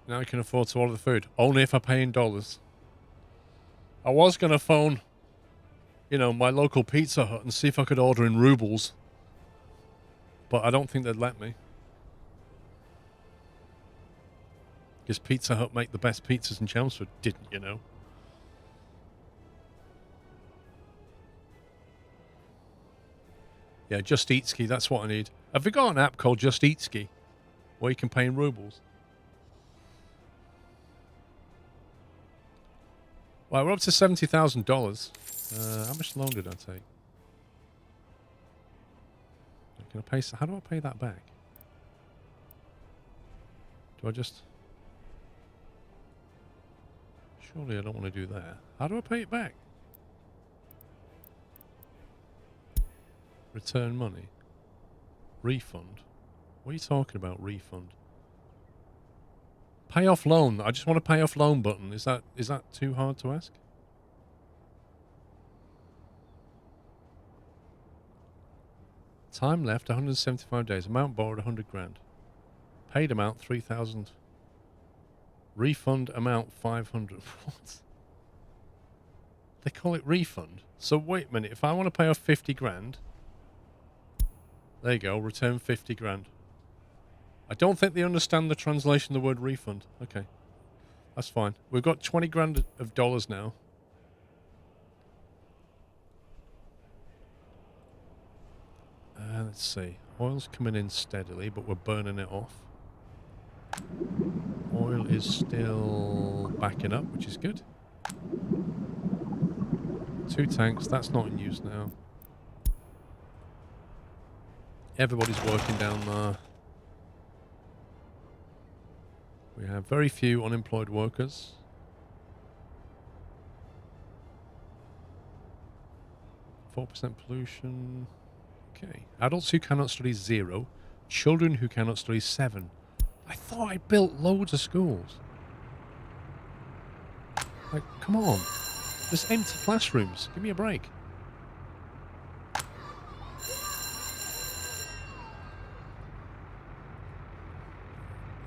Now I can afford to order the food. Only if I pay in dollars. I was going to phone, you know, my local Pizza Hut and see if I could order in rubles. But I don't think they'd let me. Because Pizza Hut make the best pizzas in Chelmsford, didn't you know? Yeah, Just Eat Ski, that's what I need. Have we got an app called Just Eat Ski? Where you can pay in rubles? Well, we're up to $70,000. How much loan did I take? Can I pay? How do I pay that back? Do I just... Surely I don't want to do that. How do I pay it back? Return money. Refund. What are you talking about, refund? Pay off loan. I just want to pay off loan button. Is that too hard to ask? Time left 175 days. Amount borrowed 100 grand. Paid amount 3,000. Refund amount 500. What? They call it refund. So wait a minute. If I want to pay off 50 grand, there you go. Return 50 grand. I don't think they understand the translation of the word refund. Okay. That's fine. We've got 20 grand of dollars now. Let's see. Oil's coming in steadily, but we're burning it off. Oil is still backing up, which is good. 2 tanks. That's not in use now. Everybody's working down there. We have very few unemployed workers. %4 pollution. Okay. Adults who cannot study 0. Children who cannot study 7. I thought I built loads of schools. Like, come on. There's empty classrooms. Give me a break.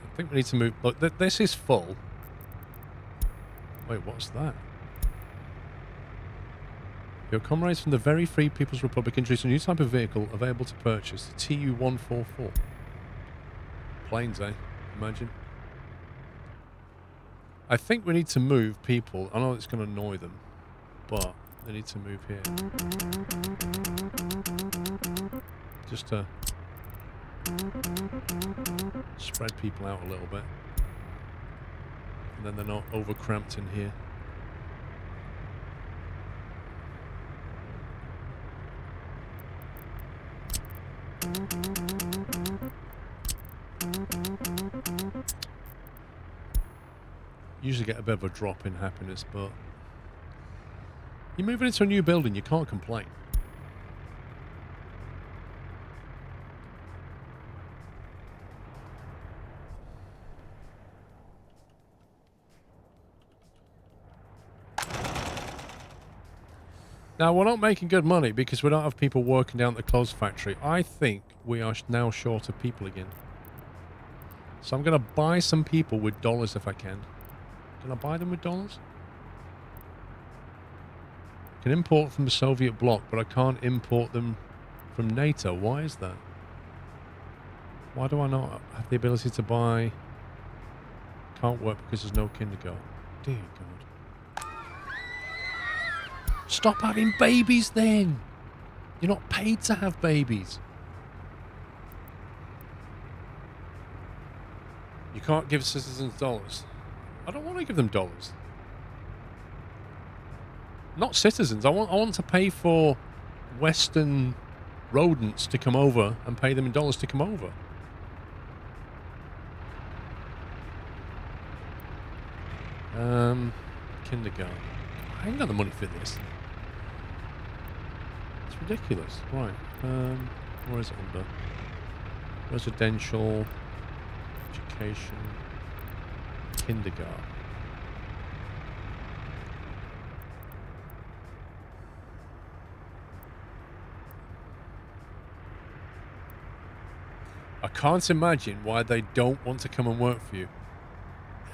I think we need to move... Look, this is full. Wait, what's that? Your comrades from the Very Free People's Republic introduced a new type of vehicle available to purchase. The TU-144. Planes, eh? Imagine. I think we need to move people. I know it's going to annoy them, but they need to move here. Just to spread people out a little bit. And then they're not over-cramped in here. Usually get a bit of a drop in happiness, but you're moving into a new building, you can't complain. Now, we're not making good money because we don't have people working down at the clothes factory. I think we are now short of people again. So I'm going to buy some people with dollars if I can. Can I buy them with dollars? I can import from the Soviet bloc, but I can't import them from NATO. Why is that? Why do I not have the ability to buy? Can't work because there's no kindergarten. Dear God. Stop having babies then. You're not paid to have babies. You can't give citizens dollars. I don't want to give them dollars. Not citizens. I want to pay for Western rodents to come over and pay them in dollars to come over. Kindergarten. I ain't got the money for this. It's ridiculous. Right. Where is it under? Residential, education, kindergarten. I can't imagine why they don't want to come and work for you.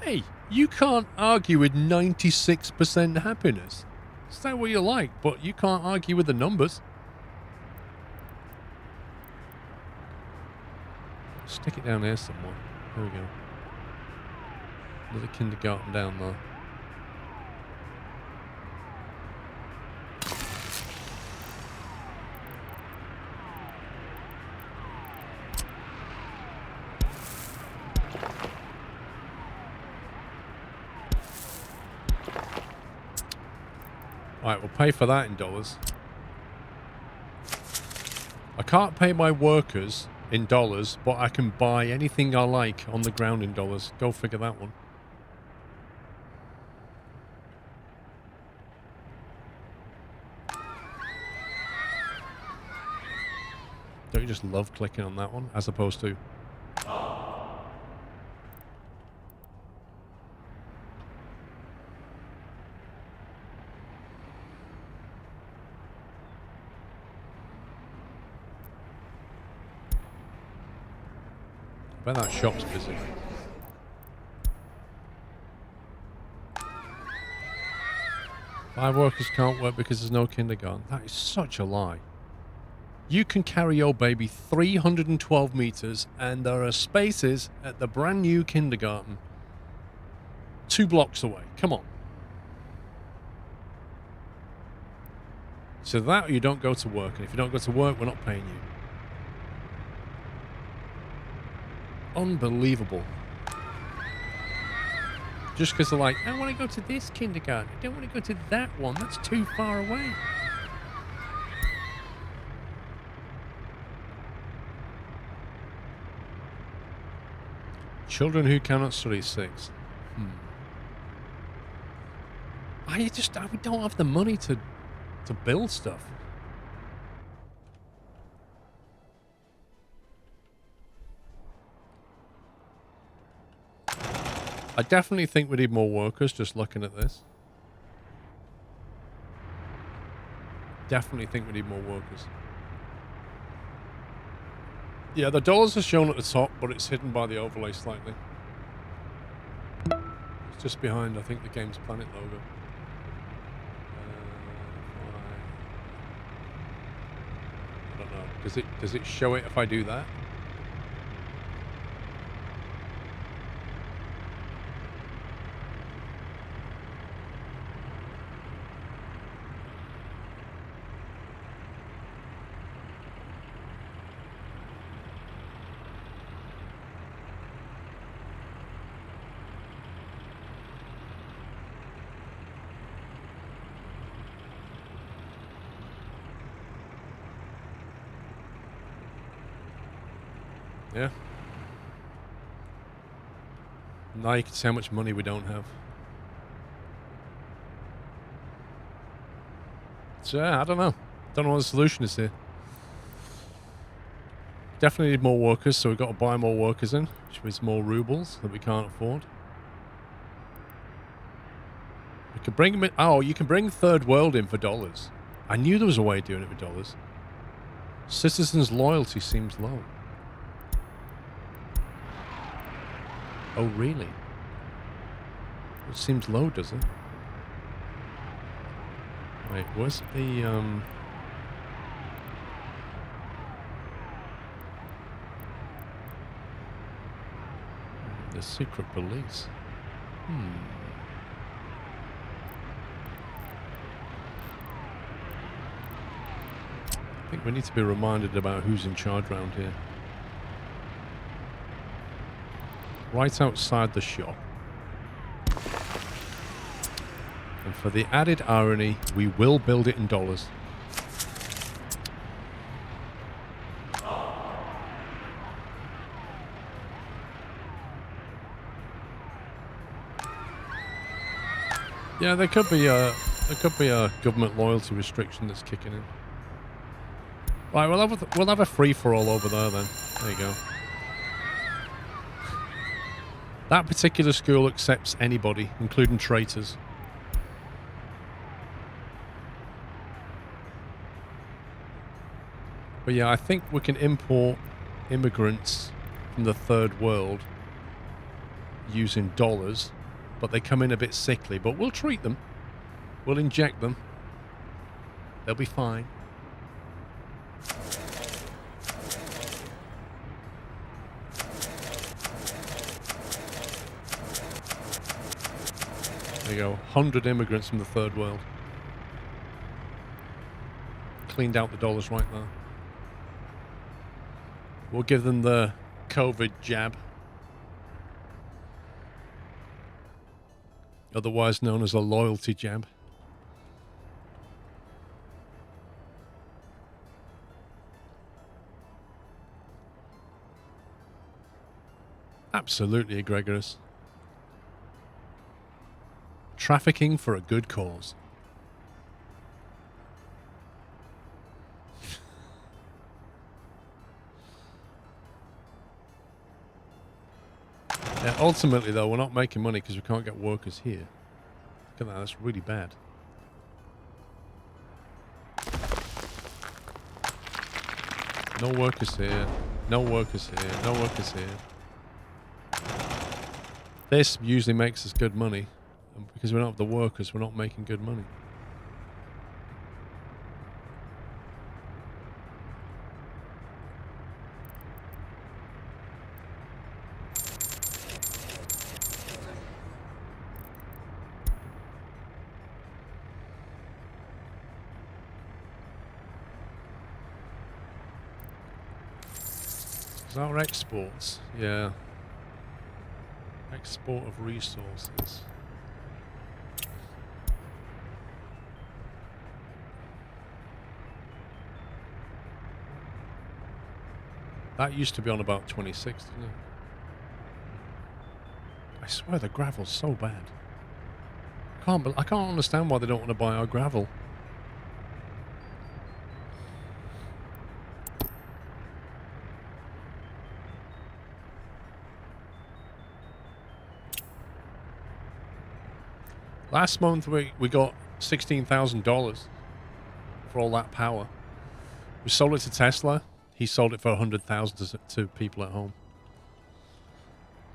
Hey, you can't argue with 96% happiness. Say what you like, but you can't argue with the numbers. Stick it down here somewhere. There we go. Another kindergarten down there. Right, we'll pay for that in dollars. I can't pay my workers in dollars, but I can buy anything I like on the ground in dollars. Go figure that one. Don't you just love clicking on that one as opposed to... I bet that shop's busy. Five workers can't work because there's no kindergarten. That is such a lie. You can carry your baby 312 meters and there are spaces at the brand new kindergarten 2 blocks away. Come on. So that or you don't go to work. And if you don't go to work, we're not paying you. Unbelievable. Just because they're like, I want to go to this kindergarten. I don't want to go to that one. That's too far away. Children who cannot study 6. We don't have the money to build stuff. I definitely think we need more workers, just looking at this. Definitely think we need more workers. Yeah, the dollars are shown at the top, but it's hidden by the overlay slightly. It's just behind, I think, the Games Planet logo. I don't know. Does it show it if I do that? Yeah. Now you can see how much money we don't have. So, I don't know. Don't know what the solution is here. Definitely need more workers, so we've got to buy more workers in, which means more rubles that we can't afford. We could bring them in. Oh, you can bring Third World in for dollars. I knew there was a way of doing it with dollars. Citizens' loyalty seems low. Oh, really? It seems low, does it? Wait, where's the secret police? I think we need to be reminded about who's in charge around here. Right outside the shop. And for the added irony, we will build it in dollars. Yeah, there could be a government loyalty restriction that's kicking in. Right, we'll have a free for all over there then. There you go. That particular school accepts anybody, including traitors. But yeah, I think we can import immigrants from the Third World using dollars, but they come in a bit sickly. But we'll treat them. We'll inject them. They'll be fine. There you go. 100 immigrants from the third world. Cleaned out the dollars right there. We'll give them the COVID jab. Otherwise known as a loyalty jab. Absolutely egregious. Trafficking for a good cause. Yeah, ultimately, though, we're not making money because we can't get workers here. Look at that, that's really bad. No workers here. No workers here. No workers here. This usually makes us good money. And because we don't have the workers, we're not making good money. Our exports, yeah. Export of resources. That used to be on about 26, didn't it? I swear the gravel's so bad. I can't understand why they don't want to buy our gravel. Last month we got $16,000 for all that power. We sold it to Tesla. He sold it for $100,000 to people at home.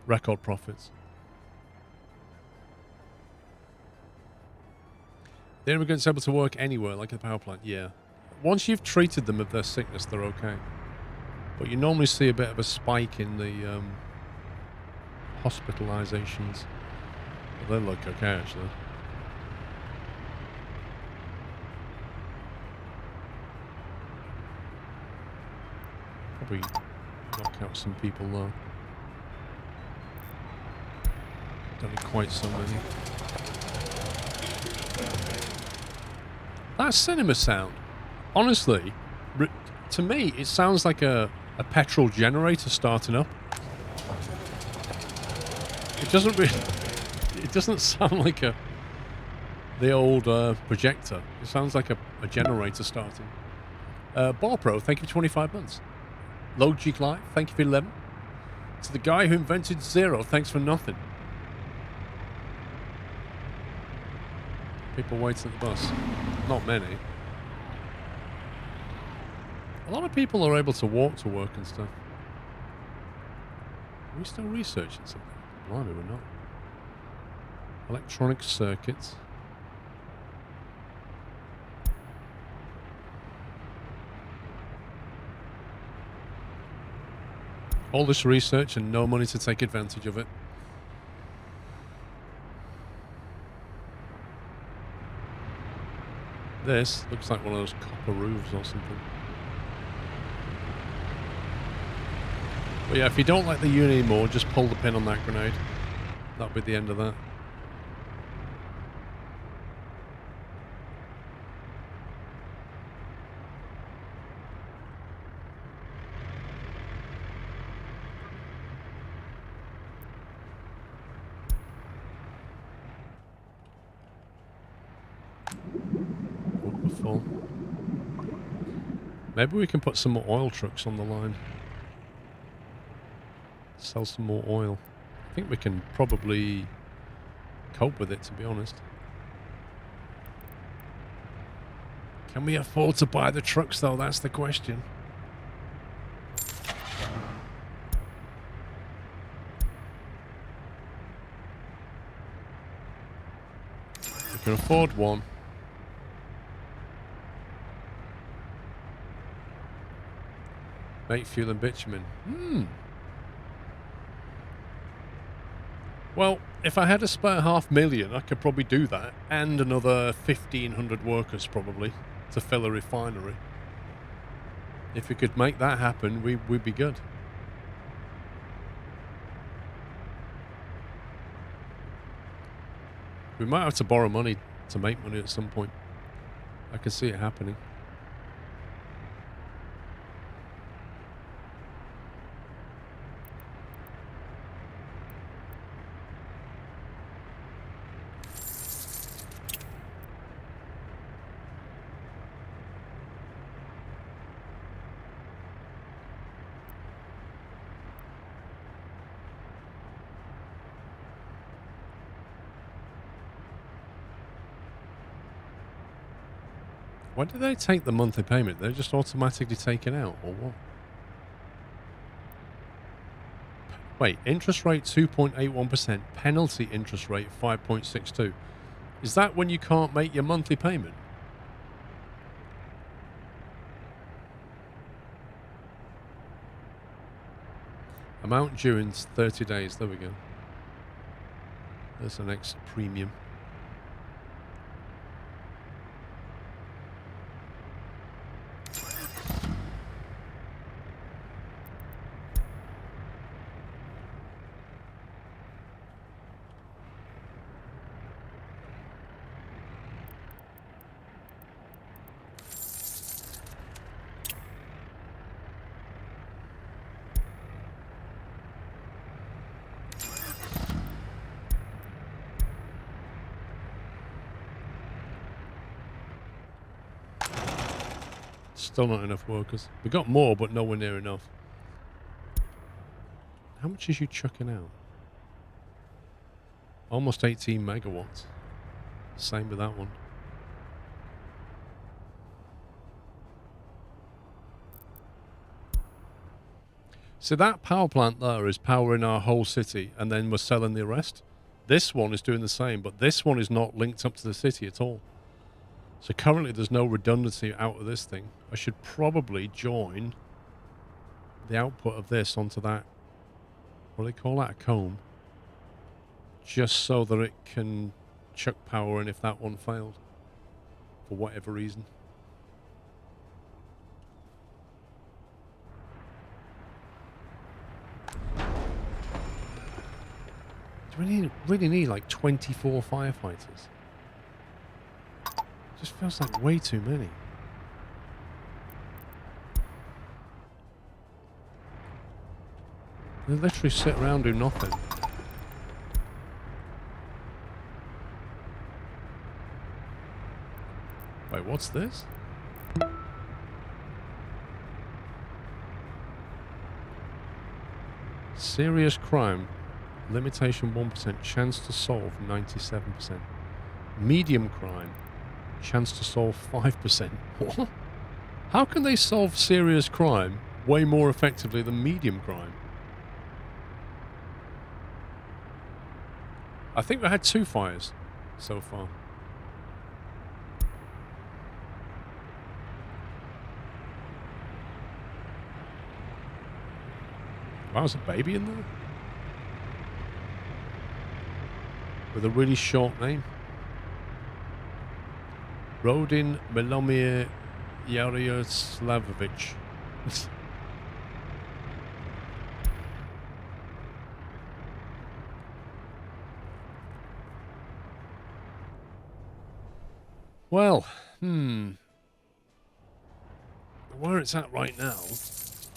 Record profits. The immigrants able to work anywhere, like a power plant. Yeah. Once you've treated them of their sickness, they're okay. But you normally see a bit of a spike in the hospitalizations. But they look okay, actually. Probably knock out some people though. Don't need quite so many. That cinema sound, honestly, to me, it sounds like a petrol generator starting up. It doesn't really. It doesn't sound like the old projector. It sounds like a generator starting. Ballpro, thank you for 25 months. Logic Live, thank you for 11. To the guy who invented zero, thanks for nothing. People waiting at the bus. Not many. A lot of people are able to walk to work and stuff. Are we still researching something? Blimey, we're not. Electronic circuits. All this research and no money to take advantage of it. This looks like one of those copper roofs or something. But yeah, if you don't like the unit anymore, just pull the pin on that grenade. That'll be the end of that. Full. Maybe we can put some more oil trucks on the line. Sell some more oil. I think we can probably cope with it, to be honest. Can we afford to buy the trucks, though? That's the question. Can afford one. Make fuel and bitumen. Well, if I had a spare 500,000, I could probably do that. And another 1,500 workers, probably, to fill a refinery. If we could make that happen, we'd be good. We might have to borrow money to make money at some point. I can see it happening. When do they take the monthly payment? They're just automatically taken out, or what? Wait, interest rate 2.81%, penalty interest rate 5.62. Is that when you can't make your monthly payment? Amount due in 30 days. There we go. There's the next premium. Still not enough workers. We got more, but nowhere near enough. How much is you chucking out? Almost 18 megawatts. Same with that one. So that power plant there is powering our whole city, and then we're selling the rest. This one is doing the same, but this one is not linked up to the city at all. So currently there's no redundancy out of this thing. I should probably join the output of this onto that, what do they call that, a comb, just so that it can chuck power in if that one failed for whatever reason. Do we really need like 24 firefighters? Just feels like way too many. They literally sit around do nothing. Wait, what's this? Serious crime. Limitation 1%. Chance to solve 97%. Medium crime. Chance to solve 5%. What? How can they solve serious crime way more effectively than medium crime? I think we had 2 fires so far. Wow, there's a baby in there? With a really short name. Rodin Milomir Yaroslavovich. Well, where it's at right now,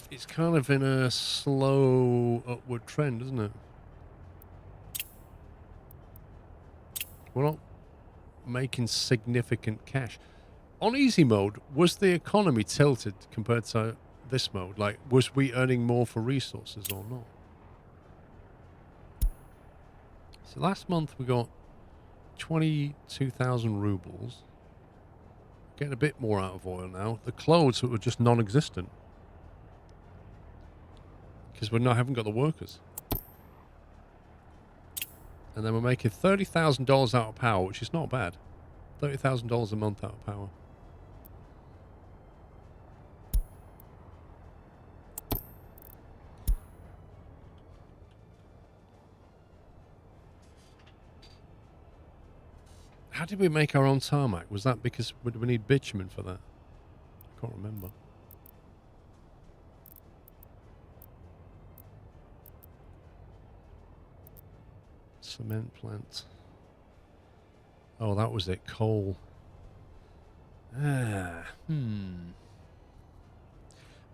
it's kind of in a slow upward trend, isn't it? We're not making significant cash. On easy mode, was the economy tilted compared to this mode? Like, was we earning more for resources or not? So last month we got 22,000 rubles. Getting a bit more out of oil now. The clothes were just non-existent. Because we haven't got the workers. And then we're making $30,000 out of power, which is not bad. $30,000 a month out of power. How did we make our own tarmac? Was that because we need bitumen for that? I can't remember. Cement plant. Oh, that was it. Coal.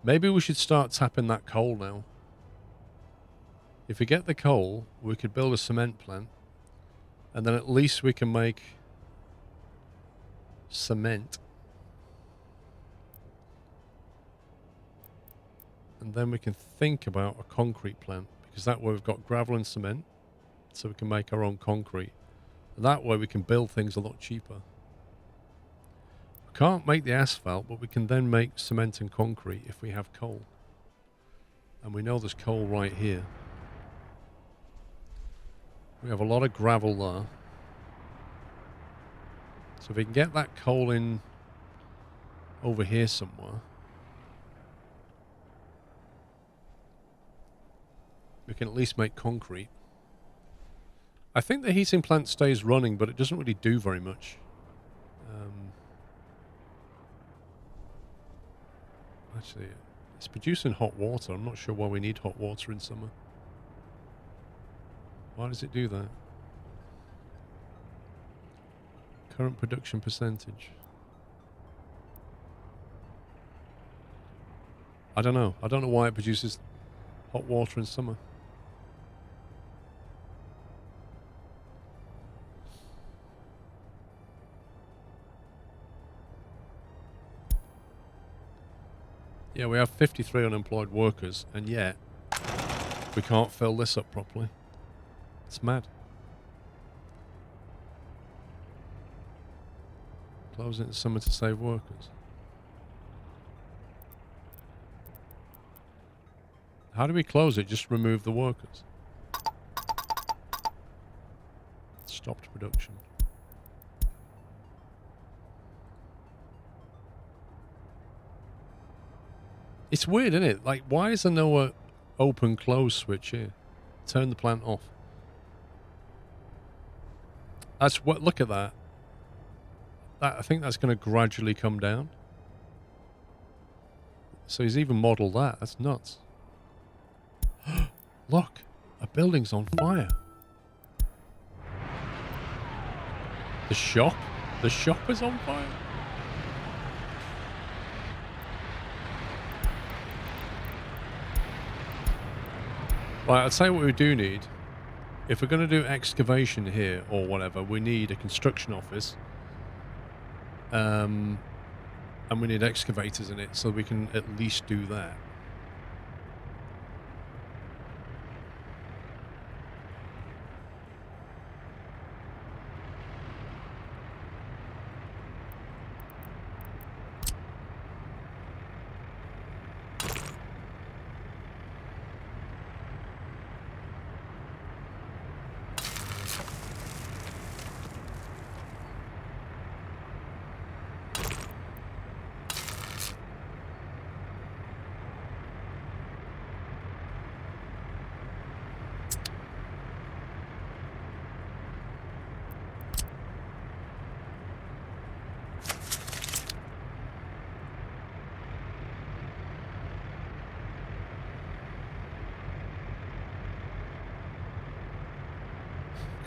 Maybe we should start tapping that coal now. If we get the coal, we could build a cement plant, and then at least we can make cement. And then we can think about a concrete plant, because that way we've got gravel and cement, so we can make our own concrete. And that way we can build things a lot cheaper. We can't make the asphalt, but we can then make cement and concrete if we have coal. And we know there's coal right here. We have a lot of gravel there. So if we can get that coal in over here somewhere, we can at least make concrete. I think the heating plant stays running, but it doesn't really do very much. Actually, it's producing hot water. I'm not sure why we need hot water in summer. Why does it do that? Current production percentage. I don't know. I don't know why it produces hot water in summer. Yeah, we have 53 unemployed workers, and yet we can't fill this up properly. It's mad. Close it in summer to save workers. How do we close it? Just remove the workers. Stopped production. It's weird, isn't it? Like, why is there no open close switch here? Turn the plant off. That's what. Look at that. I think that's going to gradually come down. So he's even modelled that. That's nuts. Look, a building's on fire. The shop is on fire. Right, I'd say what we do need, if we're going to do excavation here or whatever, we need a construction office. And we need excavators in it so we can at least do that.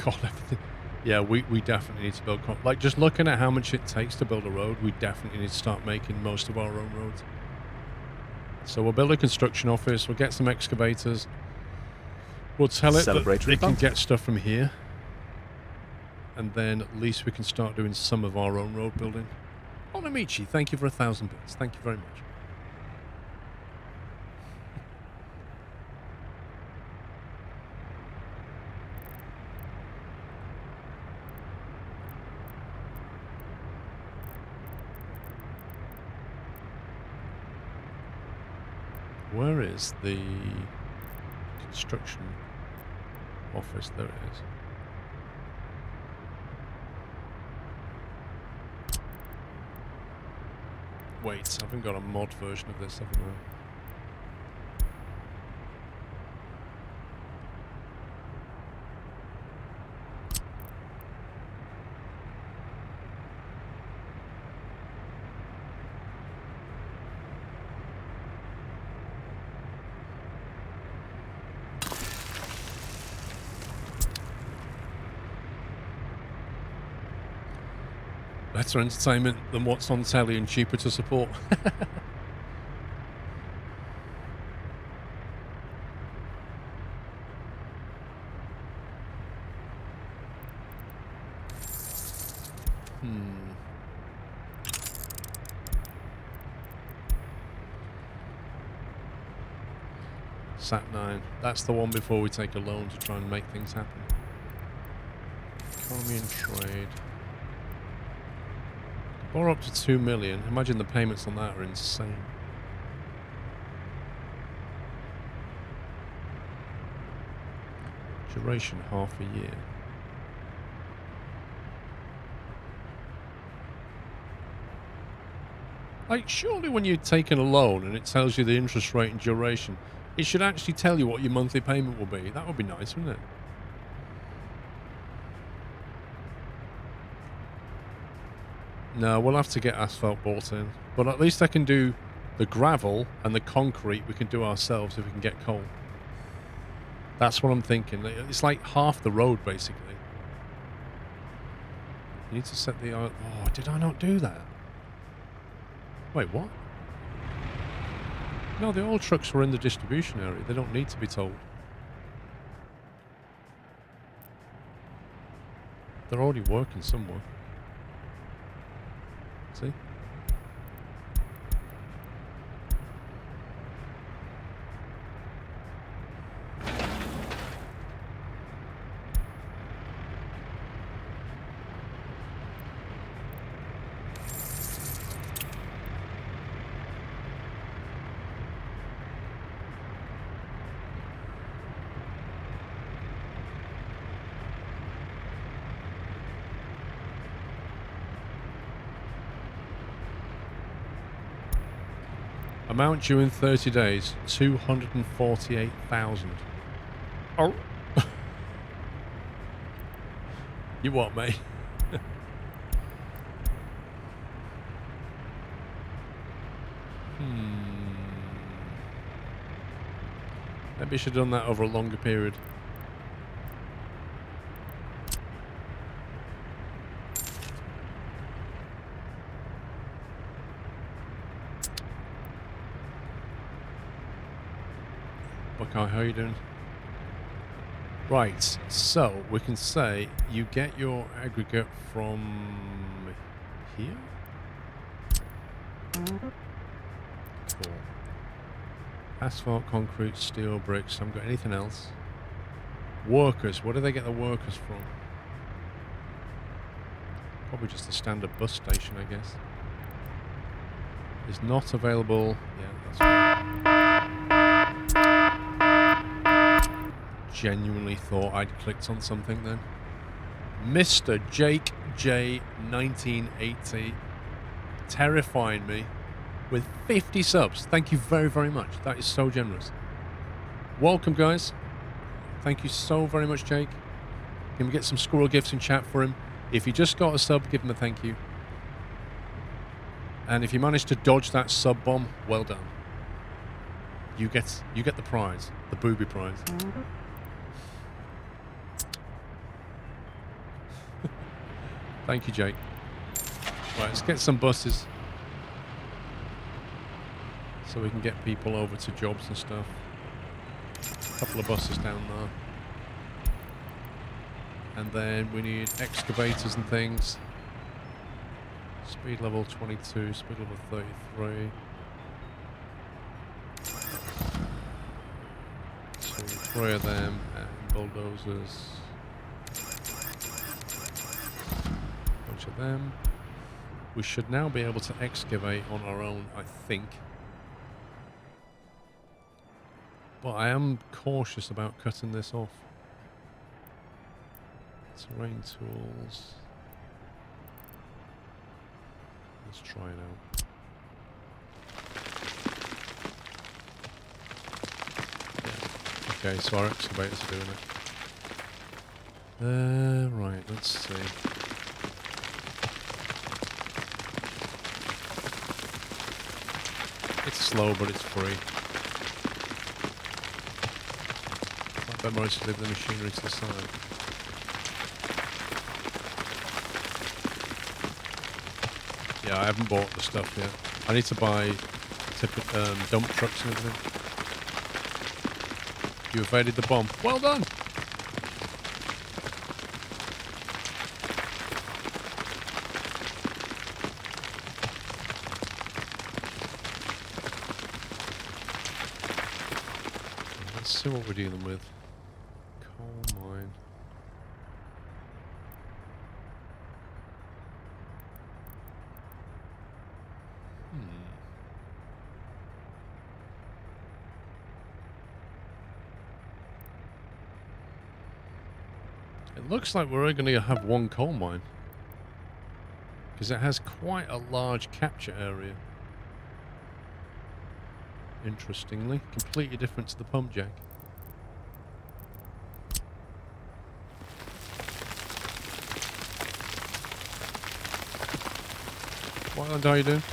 God, everything. Yeah, we definitely need to build... Like, just looking at how much it takes to build a road, we definitely need to start making most of our own roads. So we'll build a construction office, we'll get some excavators, we'll tell it that they can get stuff from here, and then at least we can start doing some of our own road building. Onamichi, thank you for 1,000 bits. Thank you very much. Where is the construction office? There it is. Wait, I haven't got a mod version of this, haven't I? Better entertainment than what's on telly and cheaper to support. Sat 9. That's the one before we take a loan to try and make things happen. Economy and trade. Borrow up to 2 million. Imagine the payments on that are insane. Duration half a year. Like, surely when you're taking a loan and it tells you the interest rate and duration, it should actually tell you what your monthly payment will be. That would be nice, wouldn't it? No, we'll have to get asphalt bought in. But at least I can do the gravel and the concrete we can do ourselves if we can get coal. That's what I'm thinking. It's like half the road, basically. You need to set the... Oh, did I not do that? Wait, what? No, the oil trucks were in the distribution area. They don't need to be told. They're already working somewhere. See? Amount due in 30 days, 248,000. Oh. You what, mate? Maybe I should have done that over a longer period. Buckeye, how you doing? Right, so we can say you get your aggregate from here? Cool. Asphalt, concrete, steel, bricks. Haven't got anything else. Workers. Where do they get the workers from? Probably just a standard bus station, I guess. Is not available. Yeah, that's right. Genuinely thought I'd clicked on something then. Mr. Jake J 1980 terrifying me with 50 subs. Thank you very, very much. That is so generous. Welcome, guys. Thank you so very much, Jake. Can we get some squirrel gifts in chat for him? If you just got a sub, give him a thank you. And if you managed to dodge that sub bomb, well done. You get the prize, the booby prize. Thank you, Jake. Right, let's get some buses so we can get people over to jobs and stuff. A couple of buses down there. And then we need excavators and things. Speed level 22, speed level 33. So 3 of them and bulldozers. Bunch of them. We should now be able to excavate on our own, I think. But I am cautious about cutting this off. Terrain tools. Let's try it out. Okay, so our excavators are doing it. Right, let's see. It's slow, but it's free. I bet more to leave the machinery to the side. Yeah, I haven't bought the stuff yet. I need to buy dump trucks and everything. You evaded the bomb. Well done! Let's see what we're dealing with. Coal mine. It looks like we're only going to have one coal mine. Because it has quite a large capture area. Interestingly. Completely different to the pump jack. What are you doing?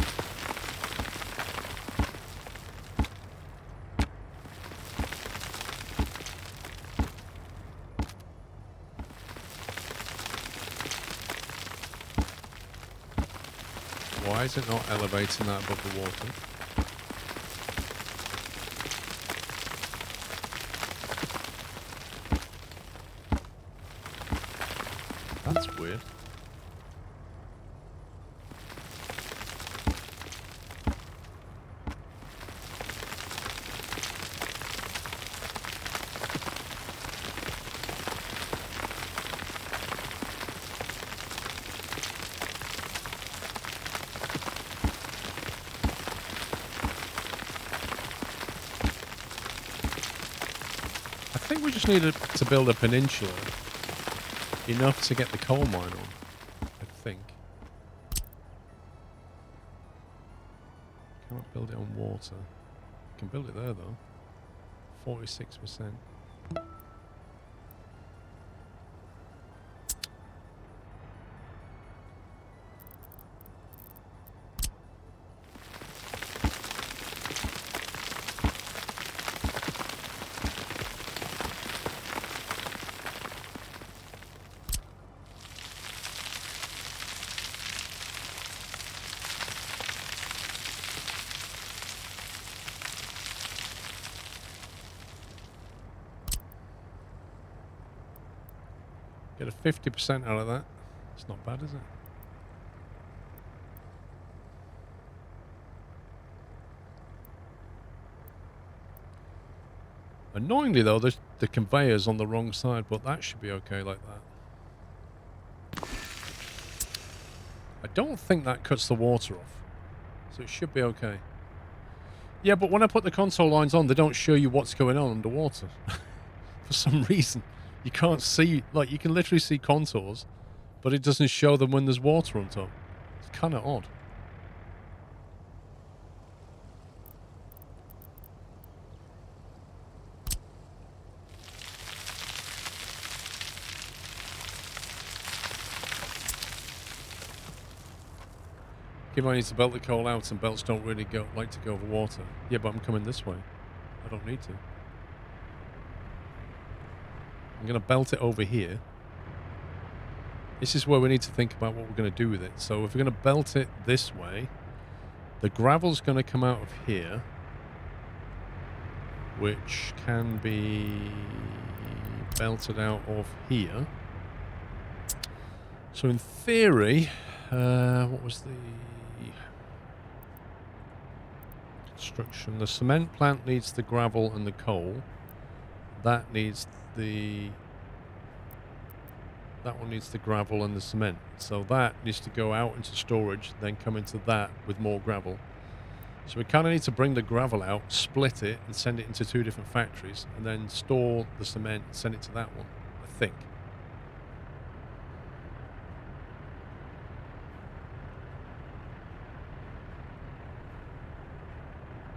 Why is it not elevating that above the water? That's weird. I think we just needed to build a peninsula enough to get the coal mine on, I think. Can't build it on water. Can build it there though. 46%. Get a 50% out of that. It's not bad, is it? Annoyingly though, the conveyor's on the wrong side, but that should be okay like that. I don't think that cuts the water off, so it should be okay. Yeah, but when I put the console lines on, they don't show you what's going on underwater. For some reason. You can't see, like, you can literally see contours, but it doesn't show them when there's water on top. It's kind of odd. Given I need to belt the coal out, and belts don't really like to go over water. Yeah, but I'm coming this way. I don't need to. I'm going to belt it over here. This is where we need to think about what we're going to do with it. So if we're going to belt it this way, the gravel's going to come out of here, which can be belted out of here. So in theory, what was the construction? The cement plant needs the gravel and the coal. That needs that one needs the gravel and the cement. So that needs to go out into storage, then come into that with more gravel. So we kind of need to bring the gravel out, split it, and send it into two different factories, and then store the cement and send it to that one, I think.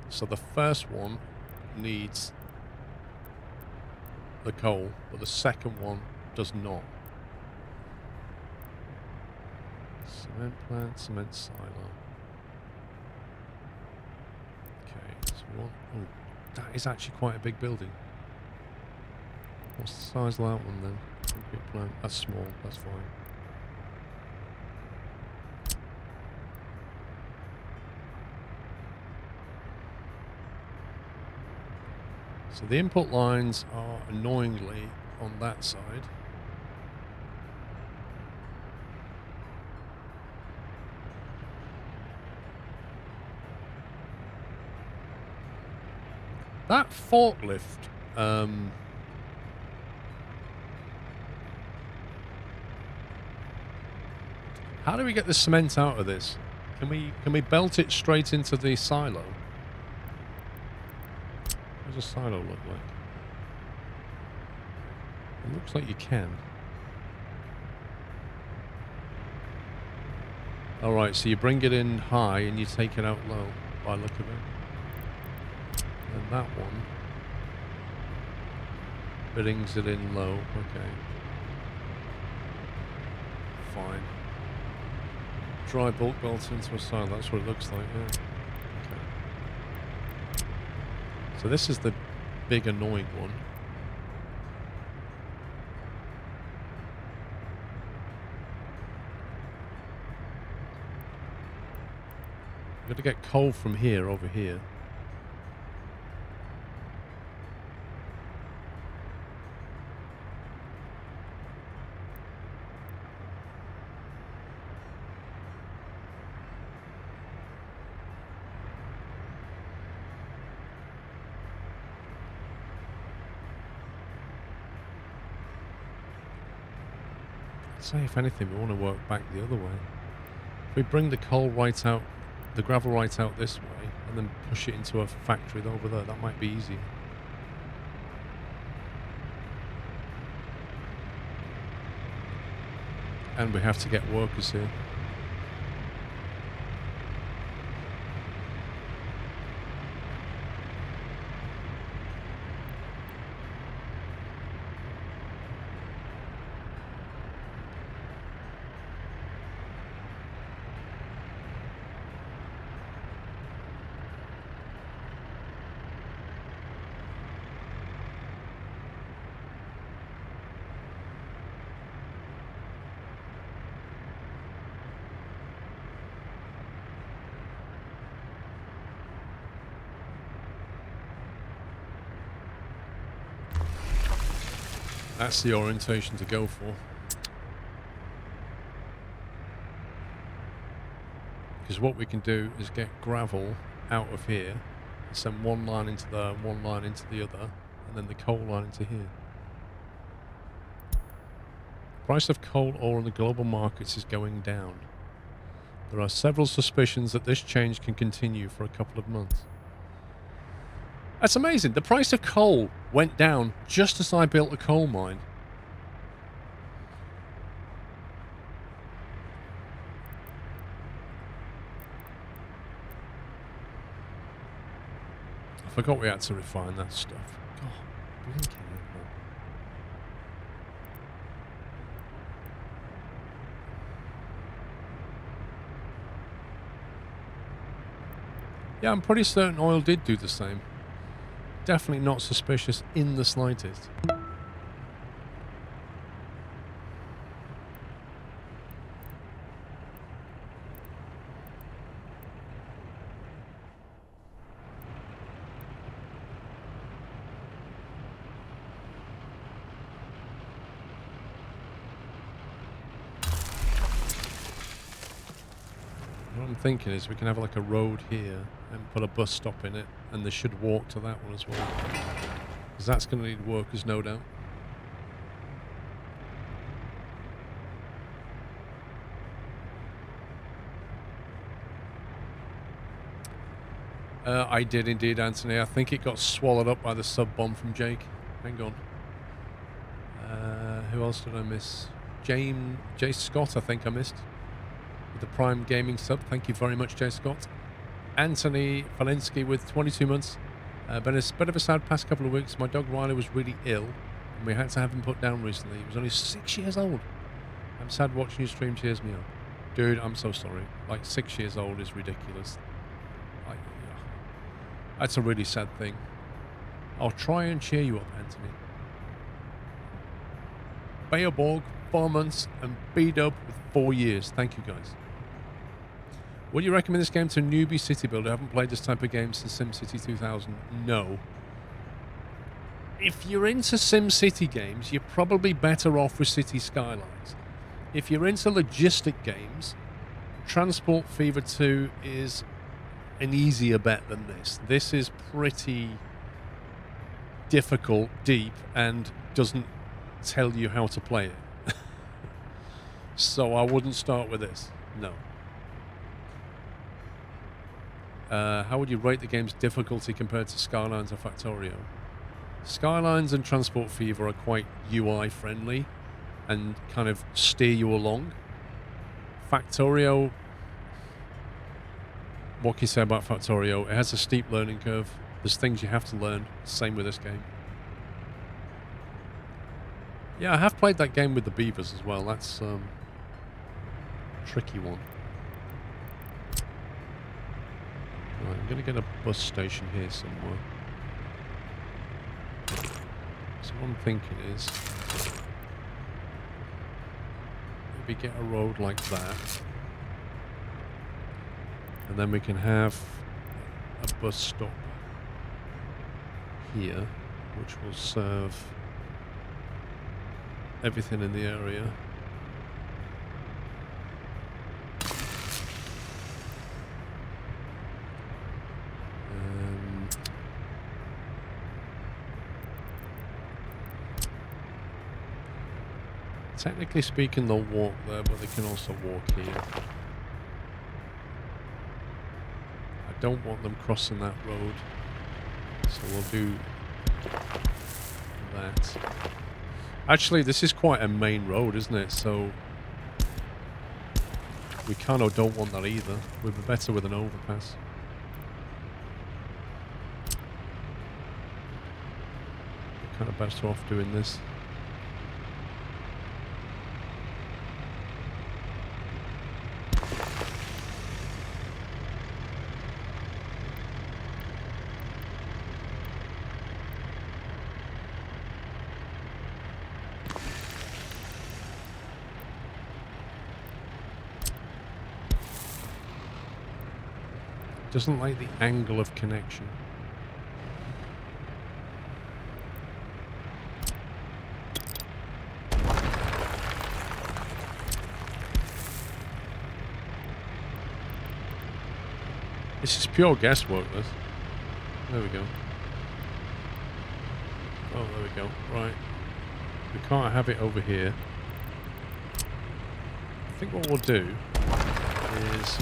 So the first one needs the coal, but the second one does not. Cement plant, cement silo. Okay, so one. Oh, that is actually quite a big building. What's the size of that one then? Concrete plant. That's small. That's fine. So the input lines are annoyingly on that side. That forklift, how do we get the cement out of this? Can we belt it straight into the silo? What does a silo look like? It looks like you can. Alright, so you bring it in high and you take it out low by look of it. And that one brings it in low. Okay. Fine. Dry bulk belt into a silo. That's what it looks like, yeah. Okay. So this is the big annoying one. I've got to get coal from here over here. Say, if anything, we want to work back the other way. If we bring the coal right out, the gravel right out this way, and then push it into a factory over there, that might be easier. And we have to get workers here. That's the orientation to go for. Because what we can do is get gravel out of here, and send one line into there, one line into the other, and then the coal line into here. The price of coal ore on the global markets is going down. There are several suspicions that this change can continue for a couple of months. That's amazing. The price of coal went down just as I built a coal mine. I forgot we had to refine that stuff. God, blinking hell. Yeah, I'm pretty certain oil did do the same. Definitely not suspicious in the slightest. What I'm thinking is we can have like a road here and put a bus stop in it, and they should walk to that one as well. Because that's going to need workers, no doubt. I did indeed, Anthony. I think it got swallowed up by the sub-bomb from Jake. Hang on. Who else did I miss? Jay Scott, I think I missed. With the Prime Gaming sub. Thank you very much, Jay Scott. Anthony Valinsky with 22 months. Been a bit of a sad past couple of weeks. My dog Riley was really ill. And we had to have him put down recently. He was only 6 years old. I'm sad watching you stream cheers me up. Dude, I'm so sorry. Like, 6 years old is ridiculous. Like, yeah. That's a really sad thing. I'll try and cheer you up, Anthony. Beowborg, 4 months, and B-Dub with 4 years. Thank you, guys. Would you recommend this game to a newbie city builder? I haven't played this type of game since SimCity 2000. No. If you're into SimCity games, you're probably better off with City Skylines. If you're into logistic games, Transport Fever 2 is an easier bet than this. This is pretty difficult, deep, and doesn't tell you how to play it. So I wouldn't start with this. No. How would you rate the game's difficulty compared to Skylines or Factorio? Skylines and Transport Fever are quite UI friendly and kind of steer you along. Factorio, what can you say about Factorio? It has a steep learning curve. There's things you have to learn. Same with this game. Yeah, I have played that game with the beavers as well. That's a tricky one. Right, I'm going to get a bus station here somewhere. So what I'm thinking is maybe get a road like that, and then we can have a bus stop here, which will serve everything in the area. Technically speaking, they'll walk there, but they can also walk here. I don't want them crossing that road, so we'll do that. Actually, this is quite a main road, isn't it? So we kind of don't want that either. We'd be better with an overpass. We're kind of better off doing this. Doesn't like the angle of connection. This is pure guesswork, this. There we go. Oh, there we go. Right. We can't have it over here. I think what we'll do is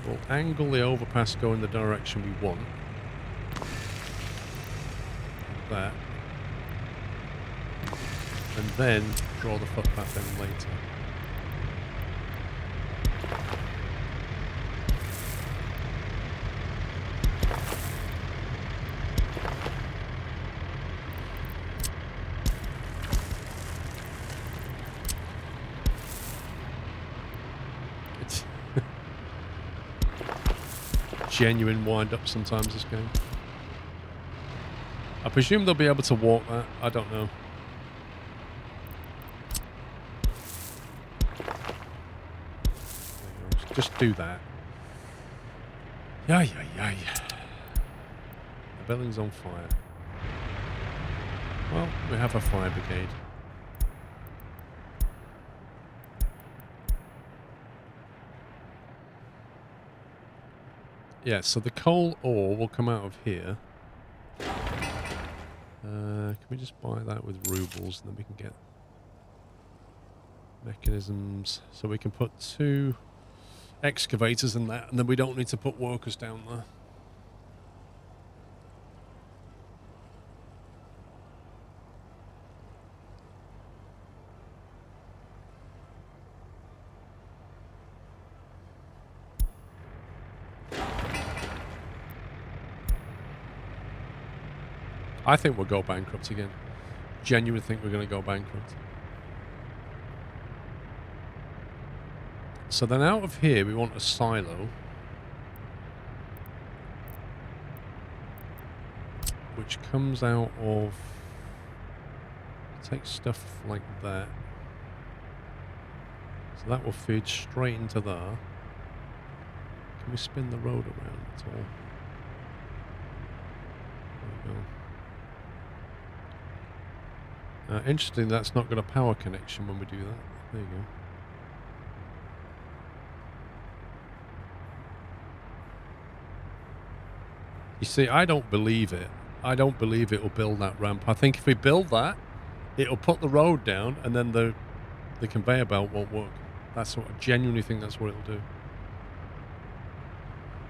we'll angle the overpass go in the direction we want. Like that. And then draw the footpath in later. Genuine wind-up sometimes, this game. I presume they'll be able to walk that. I don't know. Just do that. Yay. The building's on fire. Well, we have a fire brigade. Yeah, so the coal ore will come out of here. Can we just buy that with rubles, and then we can get mechanisms. So we can put 2 excavators in that, and then we don't need to put workers down there. I think we'll go bankrupt again. Genuinely think we're going to go bankrupt. So then out of here, we want a silo. Which comes out of... Take stuff like that. So that will feed straight into there. Can we spin the road around at all? There we go. Interesting, that's not got a power connection when we do that. There you go. You see, I don't believe it. I don't believe it will build that ramp. I think if we build that, it'll put the road down and then the conveyor belt won't work. That's what I genuinely think that's what it'll do.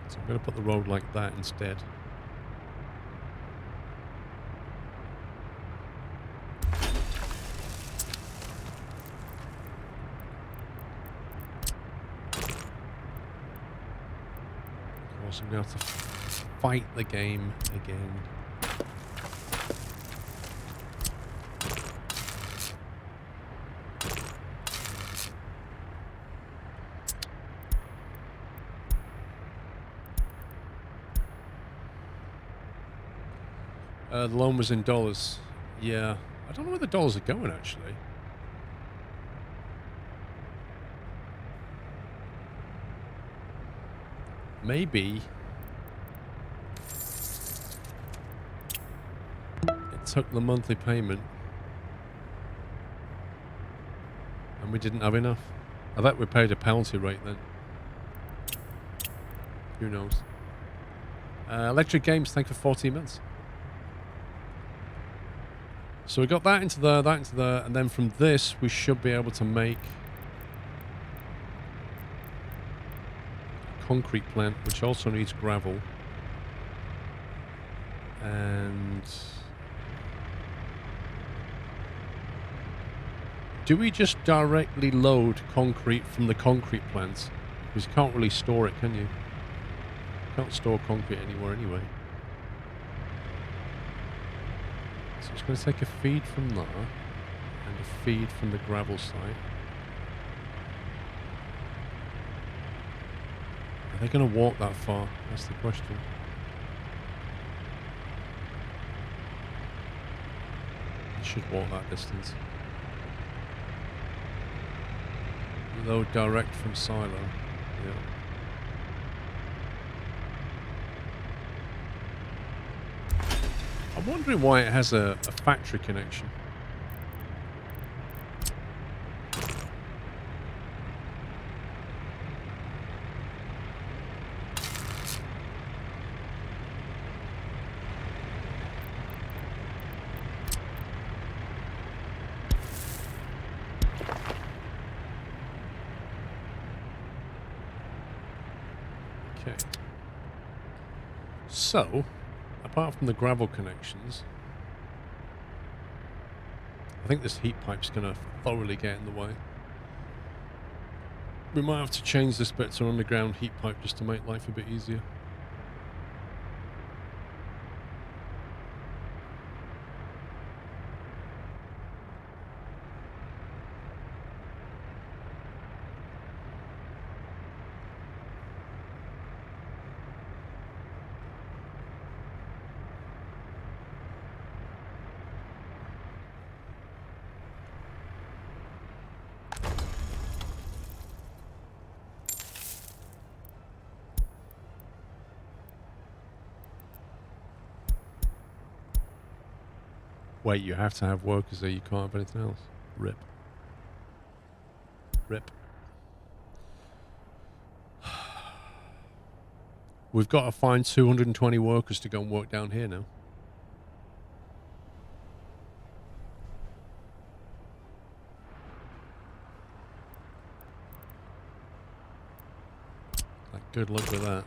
So I'm going to put the road like that instead. Of course, I'm going to have to fight the game again. The loan was in dollars. Yeah. I don't know where the dollars are going, actually. Maybe it took the monthly payment and we didn't have enough. I bet we paid a penalty rate then. Who knows? Electric Games, thank you for 14 months. So we got that into there, and then from this we should be able to make a concrete plant, which also needs gravel. And do we just directly load concrete from the concrete plants? Because you can't really store it, can you? You can't store concrete anywhere anyway. So it's going to take a feed from there and a feed from the gravel site. Are they going to walk that far? That's the question. They should walk that distance. Load direct from silo. Yeah. I'm wondering why it has a factory connection. Okay. So, apart from the gravel connections, I think this heat pipe's going to thoroughly get in the way. We might have to change this bit to an underground heat pipe just to make life a bit easier. Wait, you have to have workers there, you can't have anything else. Rip. Rip. We've got to find 220 workers to go and work down here now. Like, good luck with that.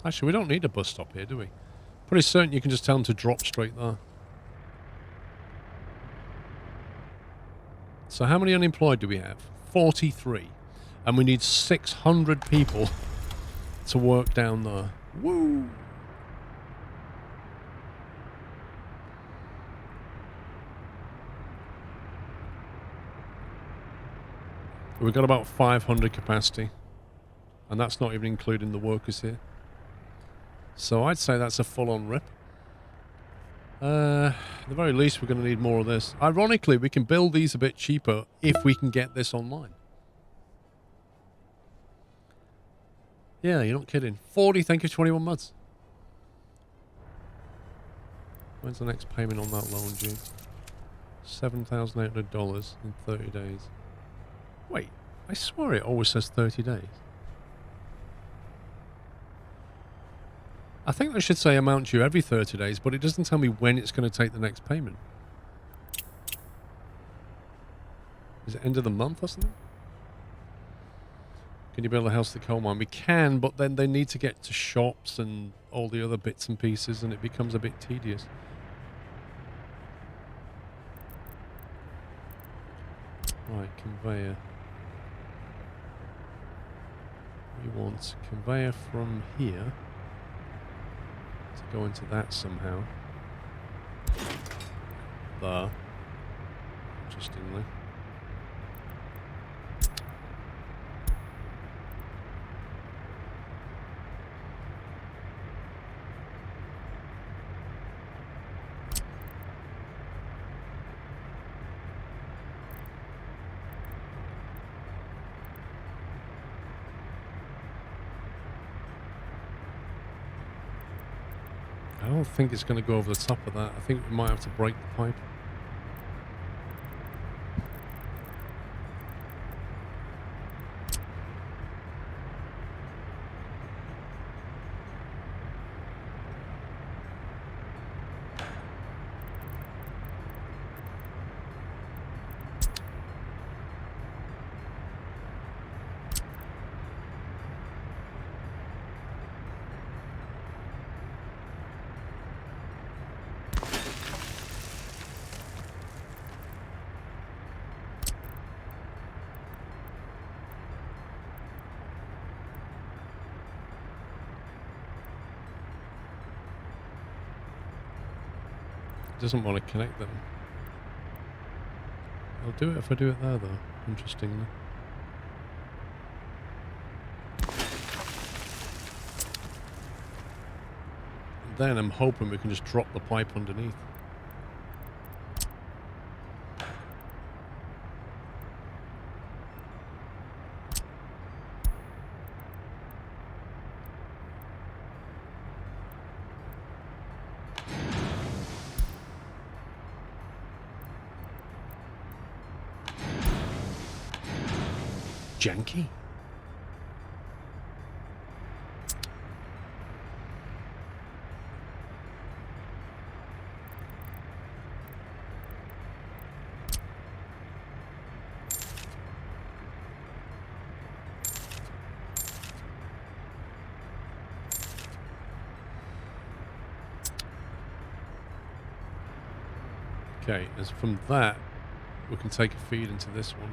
Actually, we don't need a bus stop here, do we? Pretty certain you can just tell them to drop straight there. So how many unemployed do we have? 43. And we need 600 people to work down there. Woo! We've got about 500 capacity. And that's not even including the workers here. So I'd say that's a full-on rip. At the very least, we're going to need more of this. Ironically, we can build these a bit cheaper if we can get this online. Yeah, you're not kidding. 40, thank you, 21 months. When's the next payment on that loan due? $7,800 in 30 days. Wait, I swear it always says 30 days. I think I should say amount due every 30 days, but it doesn't tell me when it's going to take the next payment. Is it end of the month or something? Can you build a house at the coal mine? We can, but then they need to get to shops and all the other bits and pieces, and it becomes a bit tedious. Right, conveyor. We want conveyor from here to go into that somehow. There. Interestingly. I don't think it's going to go over the top of that. I think we might have to break the pipe. Doesn't want to connect them. I'll do it if I do it there, though. Interestingly. And then I'm hoping we can just drop the pipe underneath. Janky. Okay, as from that, we can take a feed into this one.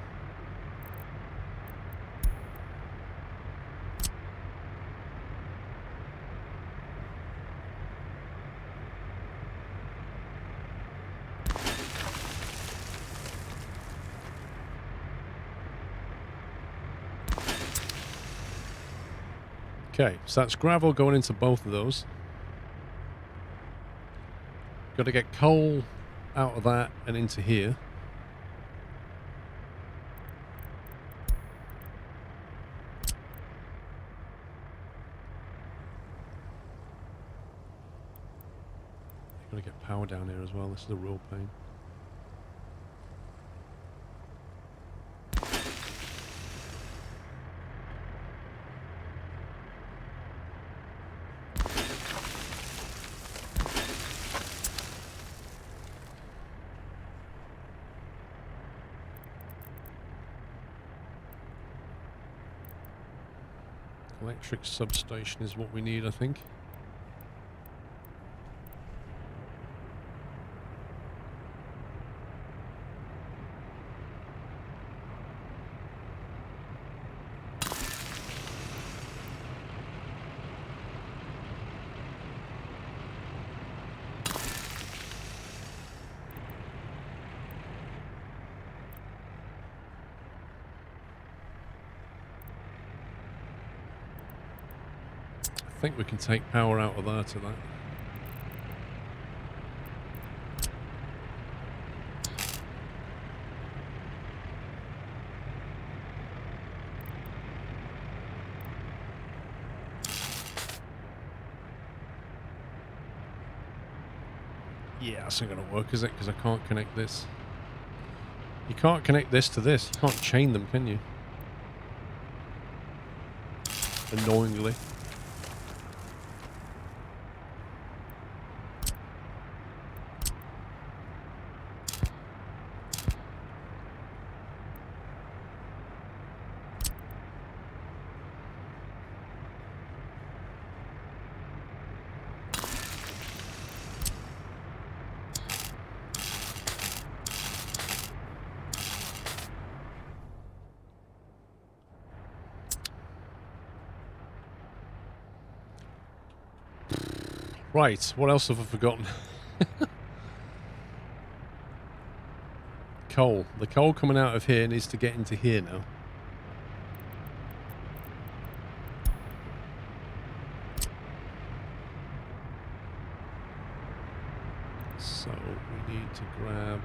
Okay, so that's gravel going into both of those. Got to get coal out of that and into here. Got to get power down here as well. This is a real pain. Electric substation is what we need, I think. I think we can take power out of there to that. Yeah, that's not going to work, is it? Because I can't connect this. You can't connect this to this. You can't chain them, can you? Annoyingly. Right, what else have I forgotten? Coal. The coal coming out of here needs to get into here now. So we need to grab...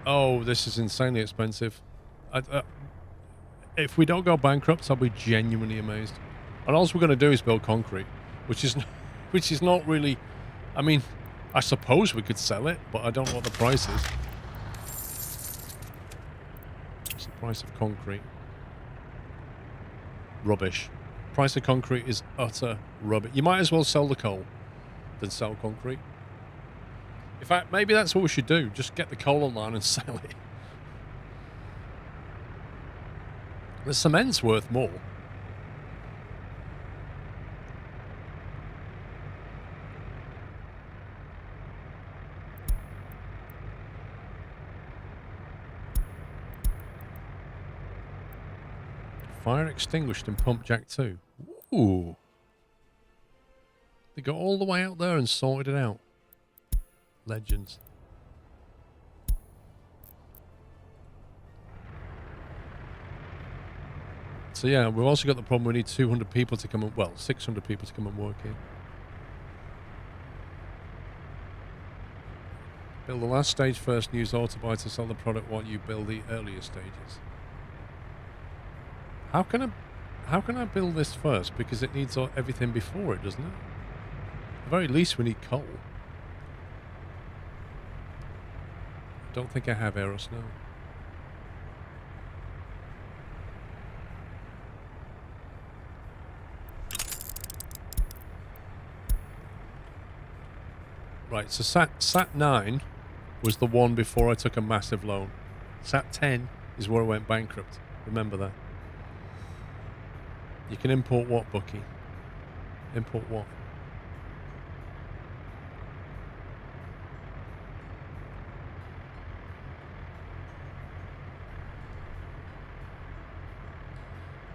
Oh, this is insanely expensive. If we don't go bankrupt, I'll be genuinely amazed. And all we're going to do is build concrete, which is not really... I mean, I suppose we could sell it, but I don't know what the price is. What's the price of concrete? Rubbish. Price of concrete is utter rubbish. You might as well sell the coal than sell concrete. In fact, maybe that's what we should do. Just get the coal online and sell it. The cement's worth more. Fire extinguished in pump jack 2. Ooh. They got all the way out there and sorted it out. Legends. So yeah, we've also got the problem we need 200 people to come and, well, 600 people to come and work here. Build the last stage first, use Autobuy to sell the product while you build the earlier stages. How can I build this first? Because it needs everything before it, doesn't it? At the very least we need coal. Don't think I have Eros now. Right, so Sat 9 was the one before I took a massive loan. Sat 10 is where I went bankrupt. Remember that. You can import what, Bucky? Import what?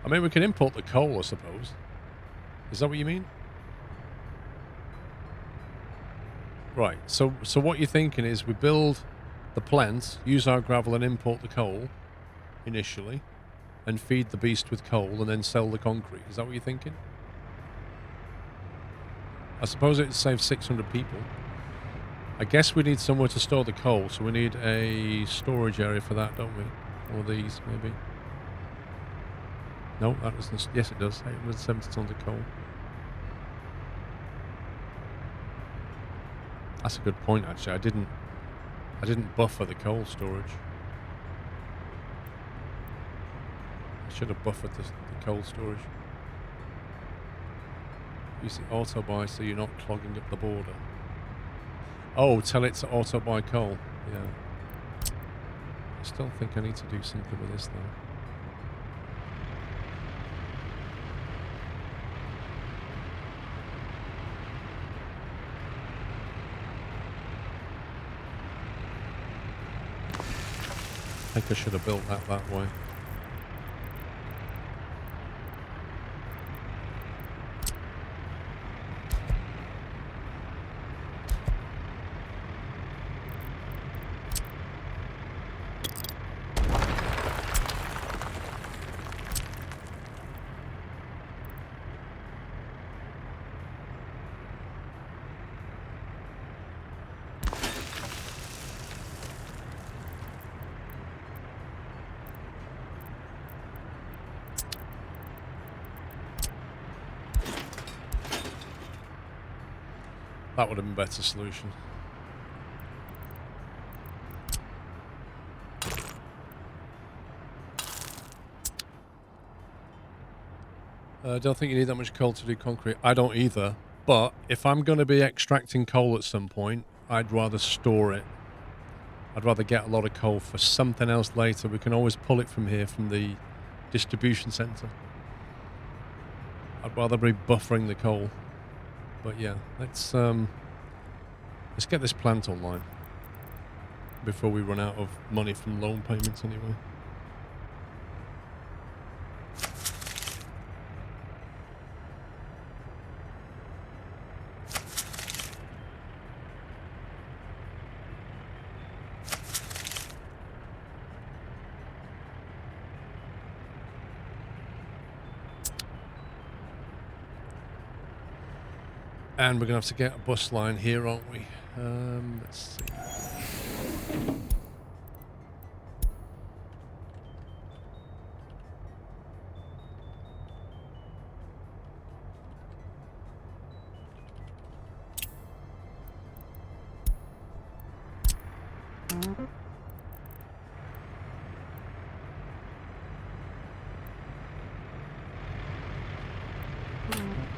I mean, we can import the coal, I suppose. Is that what you mean? Right, so what you're thinking is we build the plants, use our gravel and import the coal initially, and feed the beast with coal and then sell the concrete. Is that what you're thinking? I suppose it saves 600 people. I guess we need somewhere to store the coal, so we need a storage area for that, don't we? One of these, maybe. No, that doesn't. Yes, it does. 870 tons of coal. That's a good point, actually. I didn't buffer the coal storage. I should have buffered the coal storage. Use the auto buy so you're not clogging up the border. Oh, tell it to auto buy coal. Yeah. I still think I need to do something with this though. I think I should have built that way. That would have been a better solution. I don't think you need that much coal to do concrete. I don't either. But if I'm going to be extracting coal at some point, I'd rather store it. I'd rather get a lot of coal for something else later. We can always pull it from here, from the distribution centre. I'd rather be buffering the coal. But yeah, let's get this plant online before we run out of money from loan payments anyway. And we're going to have to get a bus line here, aren't we? Let's see.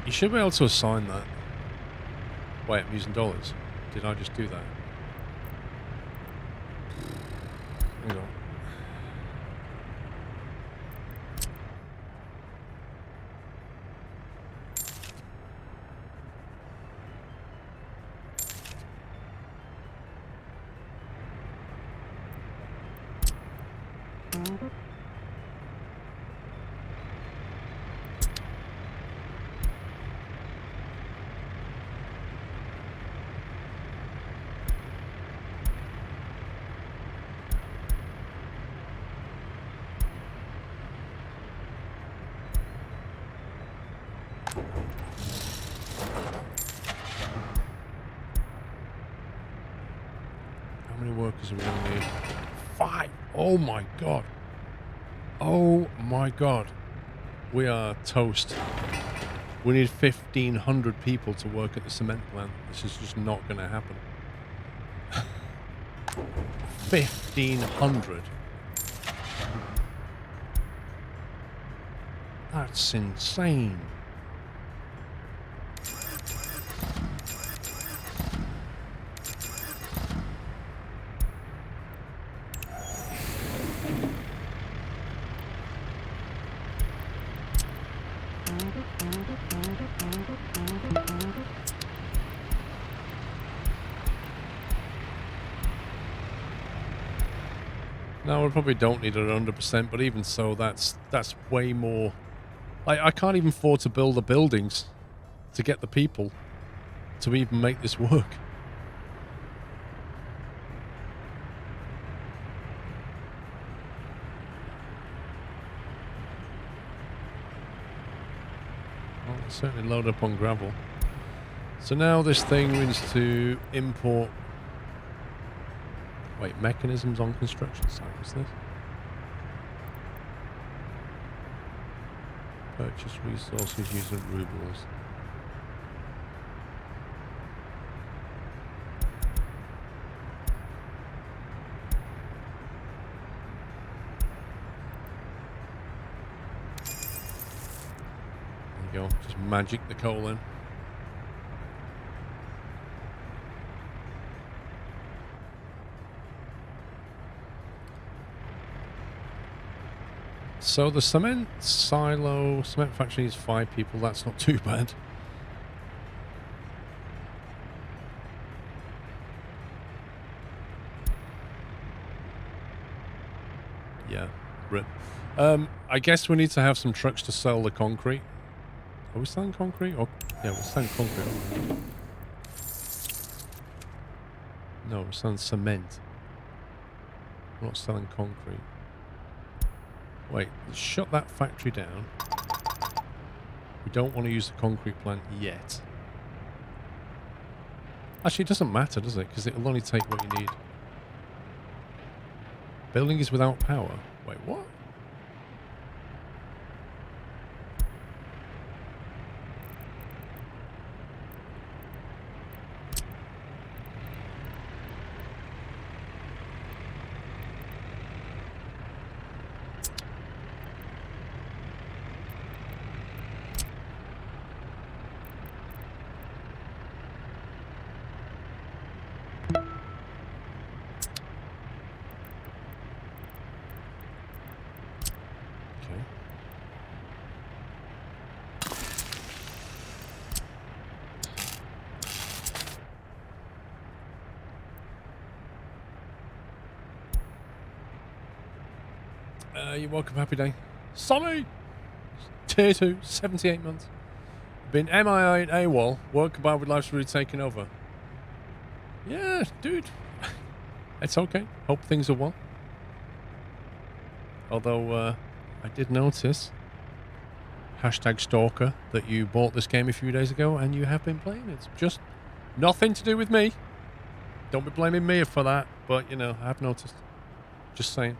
You should be able to assign that. Wait, I'm using dollars. Did I just do that? Hang on. How many workers are we going to need? 5! Oh my god. Oh my god. We are toast. We need 1,500 people to work at the cement plant. This is just not going to happen. 1,500. That's insane. No, we probably don't need it 100%, but even so, that's way more. I can't even afford to build the buildings to get the people to even make this work. Well, it's certainly load up on gravel. So now this thing needs to import. Wait, mechanisms on construction site, what's this? Purchase resources using rubles. There you go, just magic the coal in. So the cement factory needs 5 people. That's not too bad. Yeah, rip. I guess we need to have some trucks to sell the concrete. Are we selling concrete? Or yeah, we're selling concrete. No, we're selling cement. We're not selling concrete. Wait, let's shut that factory down. We don't want to use the concrete plant yet. Actually, it doesn't matter, does it? Because it'll only take what you need. Building is without power. Wait, what? You're welcome, happy day. Sonny! Tier 2, 78 months. Been MIA and AWOL. Work combined with life's really taken over. Yeah, dude. It's okay. Hope things are well. Although, I did notice, #stalker, that you bought this game a few days ago and you have been playing it. It's just nothing to do with me. Don't be blaming me for that, but, you know, I have noticed. Just saying.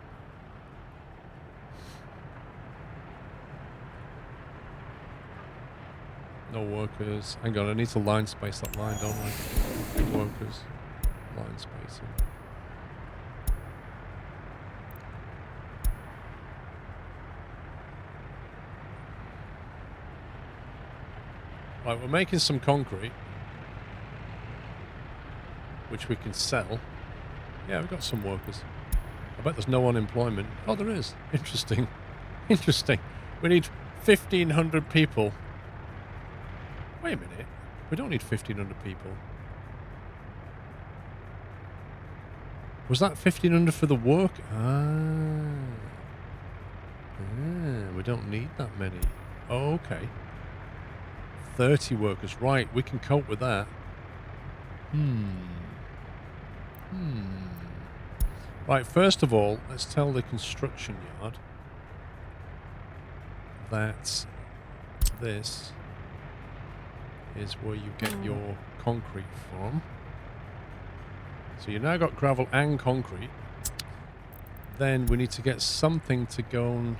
No workers. Hang on, I need to line space that line, don't I? Workers. Line spacing. Right, we're making some concrete, which we can sell. Yeah, we've got some workers. I bet there's no unemployment. Oh, there is. Interesting. Interesting. We need 1,500 people. Wait a minute. We don't need 1,500 people. Was that 1,500 for the work? We don't need that many. Oh, okay. 30 workers. Right, we can cope with that. Right, first of all, let's tell the construction yard that this is where you get your concrete from. So you now got gravel and concrete. Then we need to get something to go and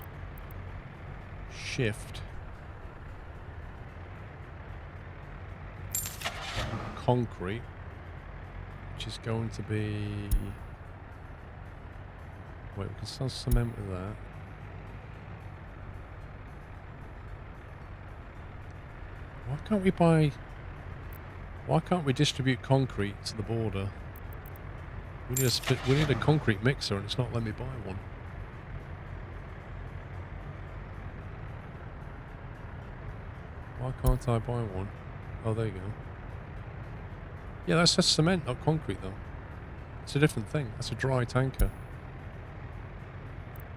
shift concrete, which is going to be... Wait, we can sell cement with that. Why can't we distribute concrete to the border? We need a concrete mixer and it's not letting me buy one. Why can't I buy one? Oh, there you go. Yeah, that's just cement, not concrete though. It's a different thing. That's a dry tanker.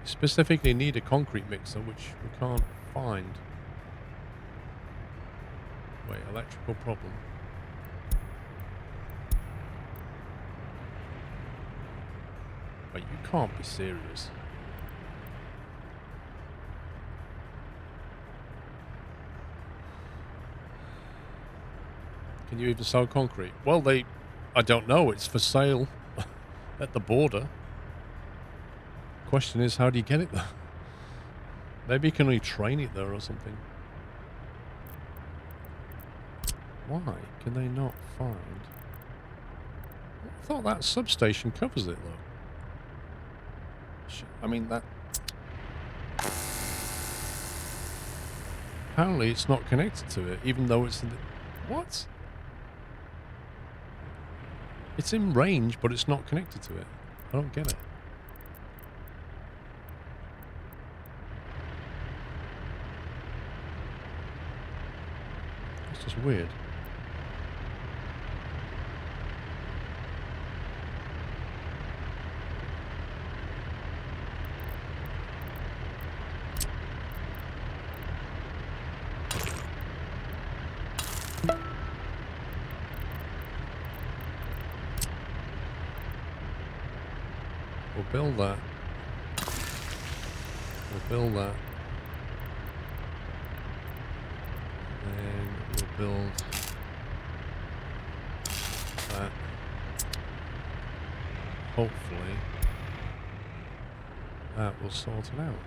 You specifically need a concrete mixer, which we can't find. Wait, electrical problem. Wait, you can't be serious. Can you even sell concrete? Well, I don't know. It's for sale at the border. Question is, how do you get it there? Maybe you can only train it there or something. Why can they not find... I thought that substation covers it, though. I mean, that... Apparently it's not connected to it, even though it's in the... What? It's in range, but it's not connected to it. I don't get it. It's just weird. We'll build that. We'll build that. And we'll build that. Hopefully that will sort it out.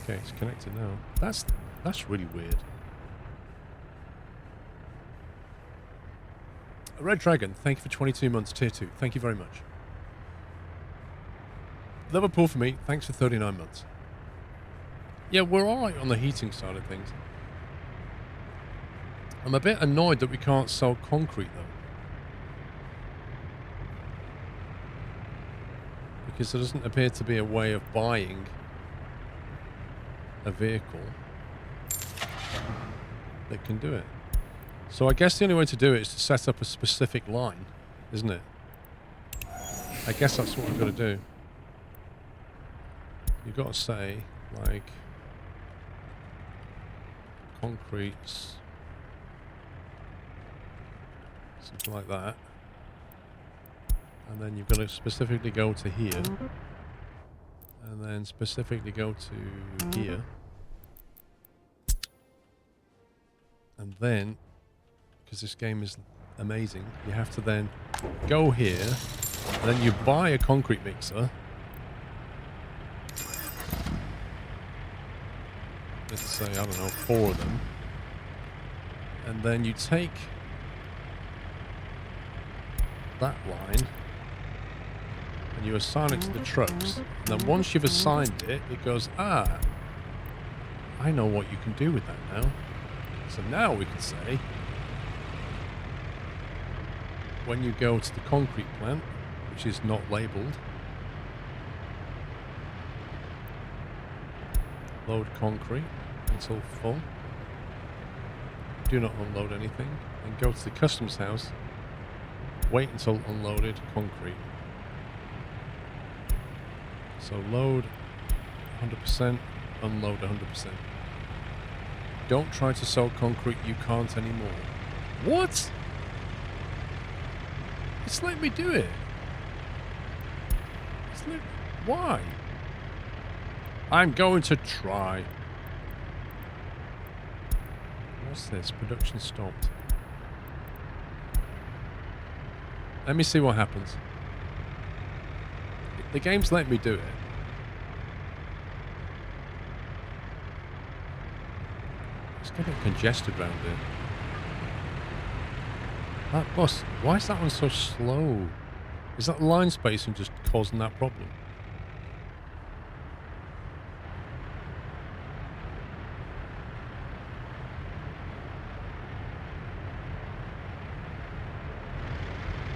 Okay, it's connected now. That's really weird. Red Dragon, thank you for 22 months, tier 2. Thank you very much. Liverpool for me, thanks for 39 months. Yeah, we're alright on the heating side of things. I'm a bit annoyed that we can't sell concrete though. Because there doesn't appear to be a way of buying a vehicle that can do it. So I guess the only way to do it is to set up a specific line, isn't it? I guess that's what we've got to do. You've got to say, like, concretes, something like that. And then you've got to specifically go to here. And then specifically go to here. And then, because this game is amazing, you have to then go here, and then you buy a concrete mixer. Let's say, I don't know, 4 of them. And then you take that line and you assign it to the trucks. And then once you've assigned it, it goes, ah, I know what you can do with that now. So now we can say, when you go to the concrete plant, which is not labelled, load concrete until full. Do not unload anything. And go to the customs house. Wait until unloaded concrete. So load 100%, unload 100%. Don't try to sell concrete, you can't anymore. What? It's let me do it. Why? I'm going to try. What's this? Production stopped. Let me see what happens. The game's let me do it. It's getting congested around here. That bus, why is that one so slow? Is that line spacing just causing that problem?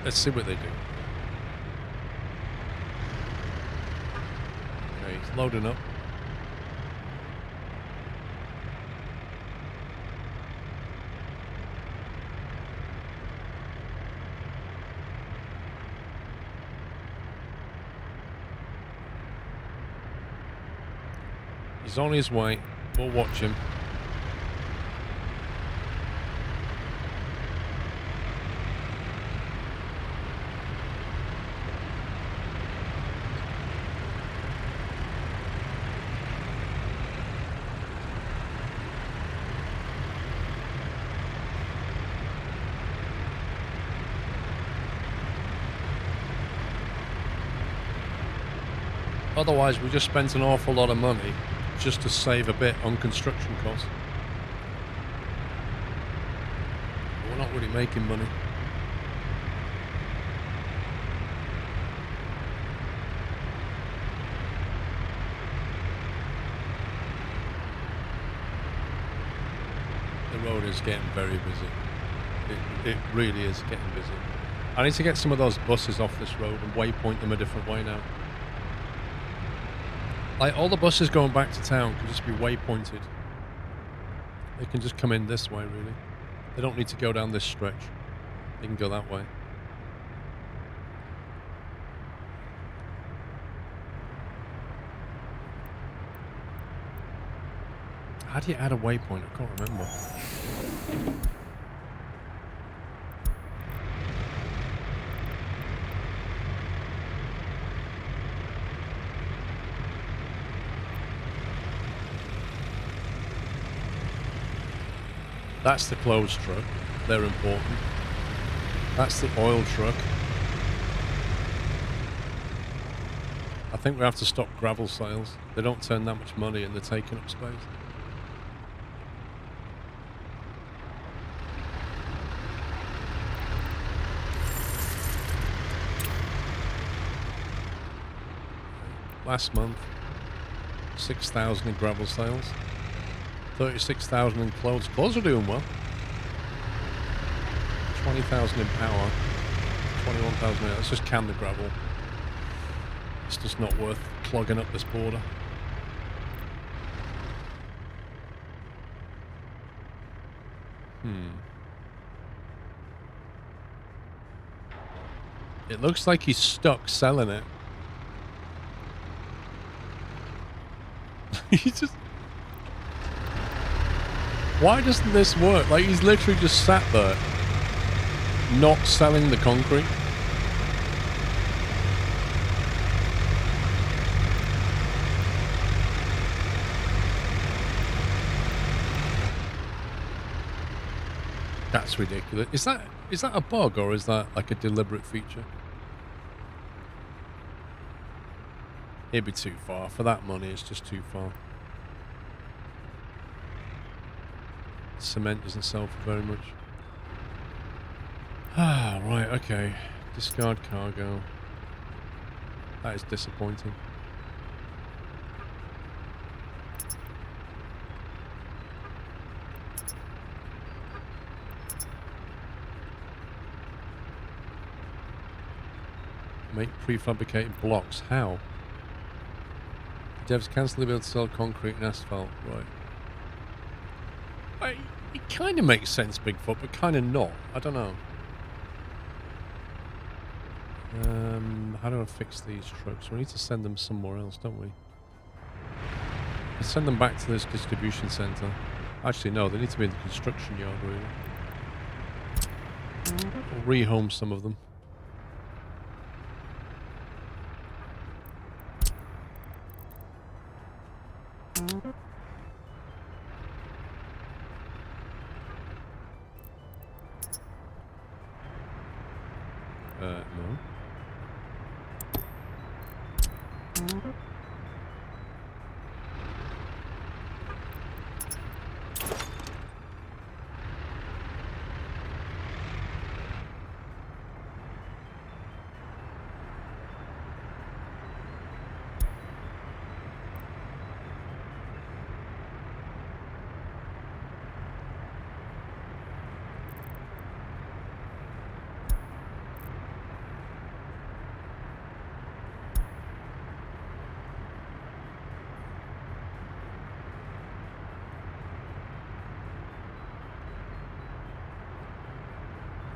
Let's see what they do. Okay, it's loading up. He's on his way. We'll watch him. Otherwise, we just spent an awful lot of money just to save a bit on construction costs. But we're not really making money. The road is getting very busy. It really is getting busy. I need to get some of those buses off this road and waypoint them a different way now. Like, all the buses going back to town can just be waypointed. They can just come in this way, really. They don't need to go down this stretch. They can go that way. How do you add a waypoint? I can't remember. That's the clothes truck. They're important. That's the oil truck. I think we have to stop gravel sales. They don't turn that much money and they're taking up space. Last month, 6,000 in gravel sales. 36,000 in clothes. Clothes are doing well. 20,000 in power. 21,000 in... Let's just can the gravel. It's just not worth clogging up this border. It looks like he's stuck selling it. He just... Why doesn't this work? Like, he's literally just sat there, not selling the concrete. That's ridiculous. Is that a bug or is that like a deliberate feature? It'd be too far. For that money, it's just too far. Cement doesn't sell for very much. Ah, right, okay. Discard cargo. That is disappointing. Make prefabricated blocks. How? Devs cancel the ability to sell concrete and asphalt. Right. It kind of makes sense, Bigfoot, but kind of not. I don't know. How do I fix these trucks? We need to send them somewhere else, don't we? Let's send them back to this distribution centre. Actually, no, they need to be in the construction yard, really. We'll rehome some of them. No.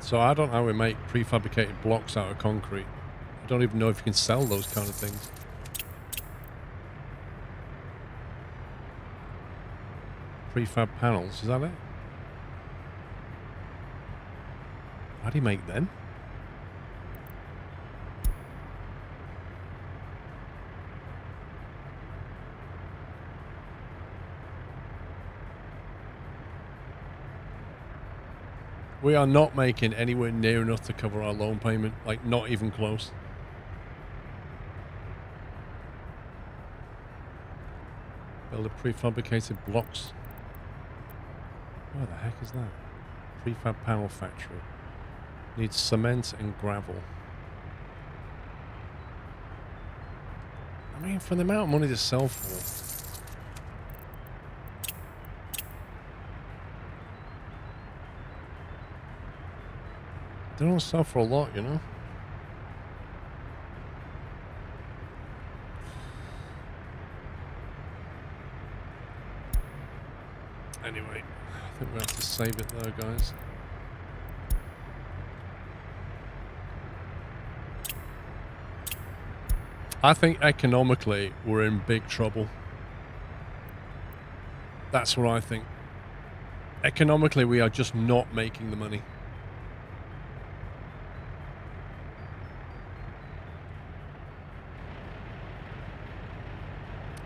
So I don't know how we make prefabricated blocks out of concrete. I don't even know if you can sell those kind of things. Prefab panels, is that it? How do you make them? We are not making anywhere near enough to cover our loan payment. Like, not even close. Build a prefabricated blocks. What the heck is that? Prefab panel factory. Needs cement and gravel. I mean, for the amount of money to sell for. They don't sell for a lot, you know? Anyway, I think we have to save it though, guys. I think economically we're in big trouble. That's what I think. Economically, we are just not making the money.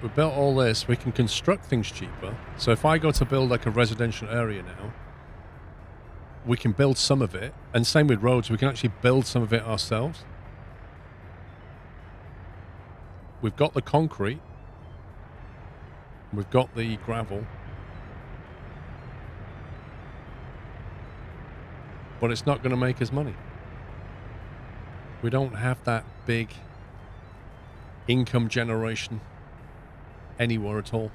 We built all this. We can construct things cheaper. So if I go to build like a residential area now, we can build some of it. And same with roads. We can actually build some of it ourselves. We've got the concrete. We've got the gravel. But it's not going to make us money. We don't have that big income generation anywhere at all.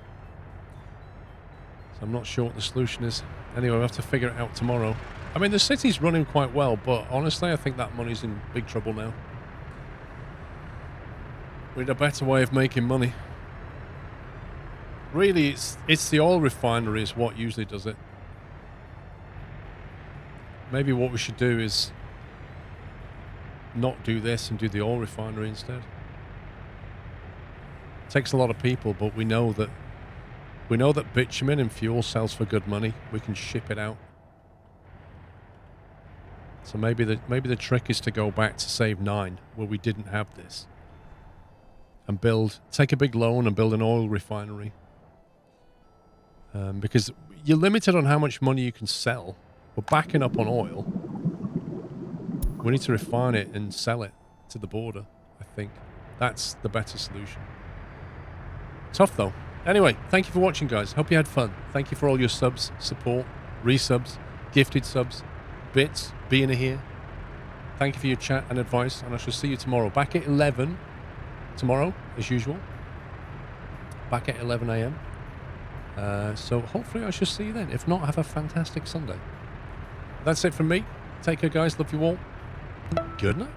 So I'm not sure what the solution is. Anyway, we'll have to figure it out tomorrow. I mean, the city's running quite well, but honestly, I think that money's in big trouble now. We need a better way of making money. Really, it's the oil refinery is what usually does it. Maybe what we should do is not do this and do the oil refinery instead. It takes a lot of people, but we know that bitumen and fuel sells for good money. We can ship it out. So maybe the trick is to go back to Save 9, where we didn't have this, and take a big loan and build an oil refinery. Because you're limited on how much money you can sell. We're backing up on oil. We need to refine it and sell it to the border, I think. That's the better solution. Tough, though. Anyway, thank you for watching, guys. Hope you had fun. Thank you for all your subs, support, resubs, gifted subs, bits, being here. Thank you for your chat and advice, and I shall see you tomorrow. Back at 11 tomorrow, as usual. Back at 11 a.m. So hopefully I shall see you then. If not, have a fantastic Sunday. That's it from me. Take care, guys. Love you all. Good night.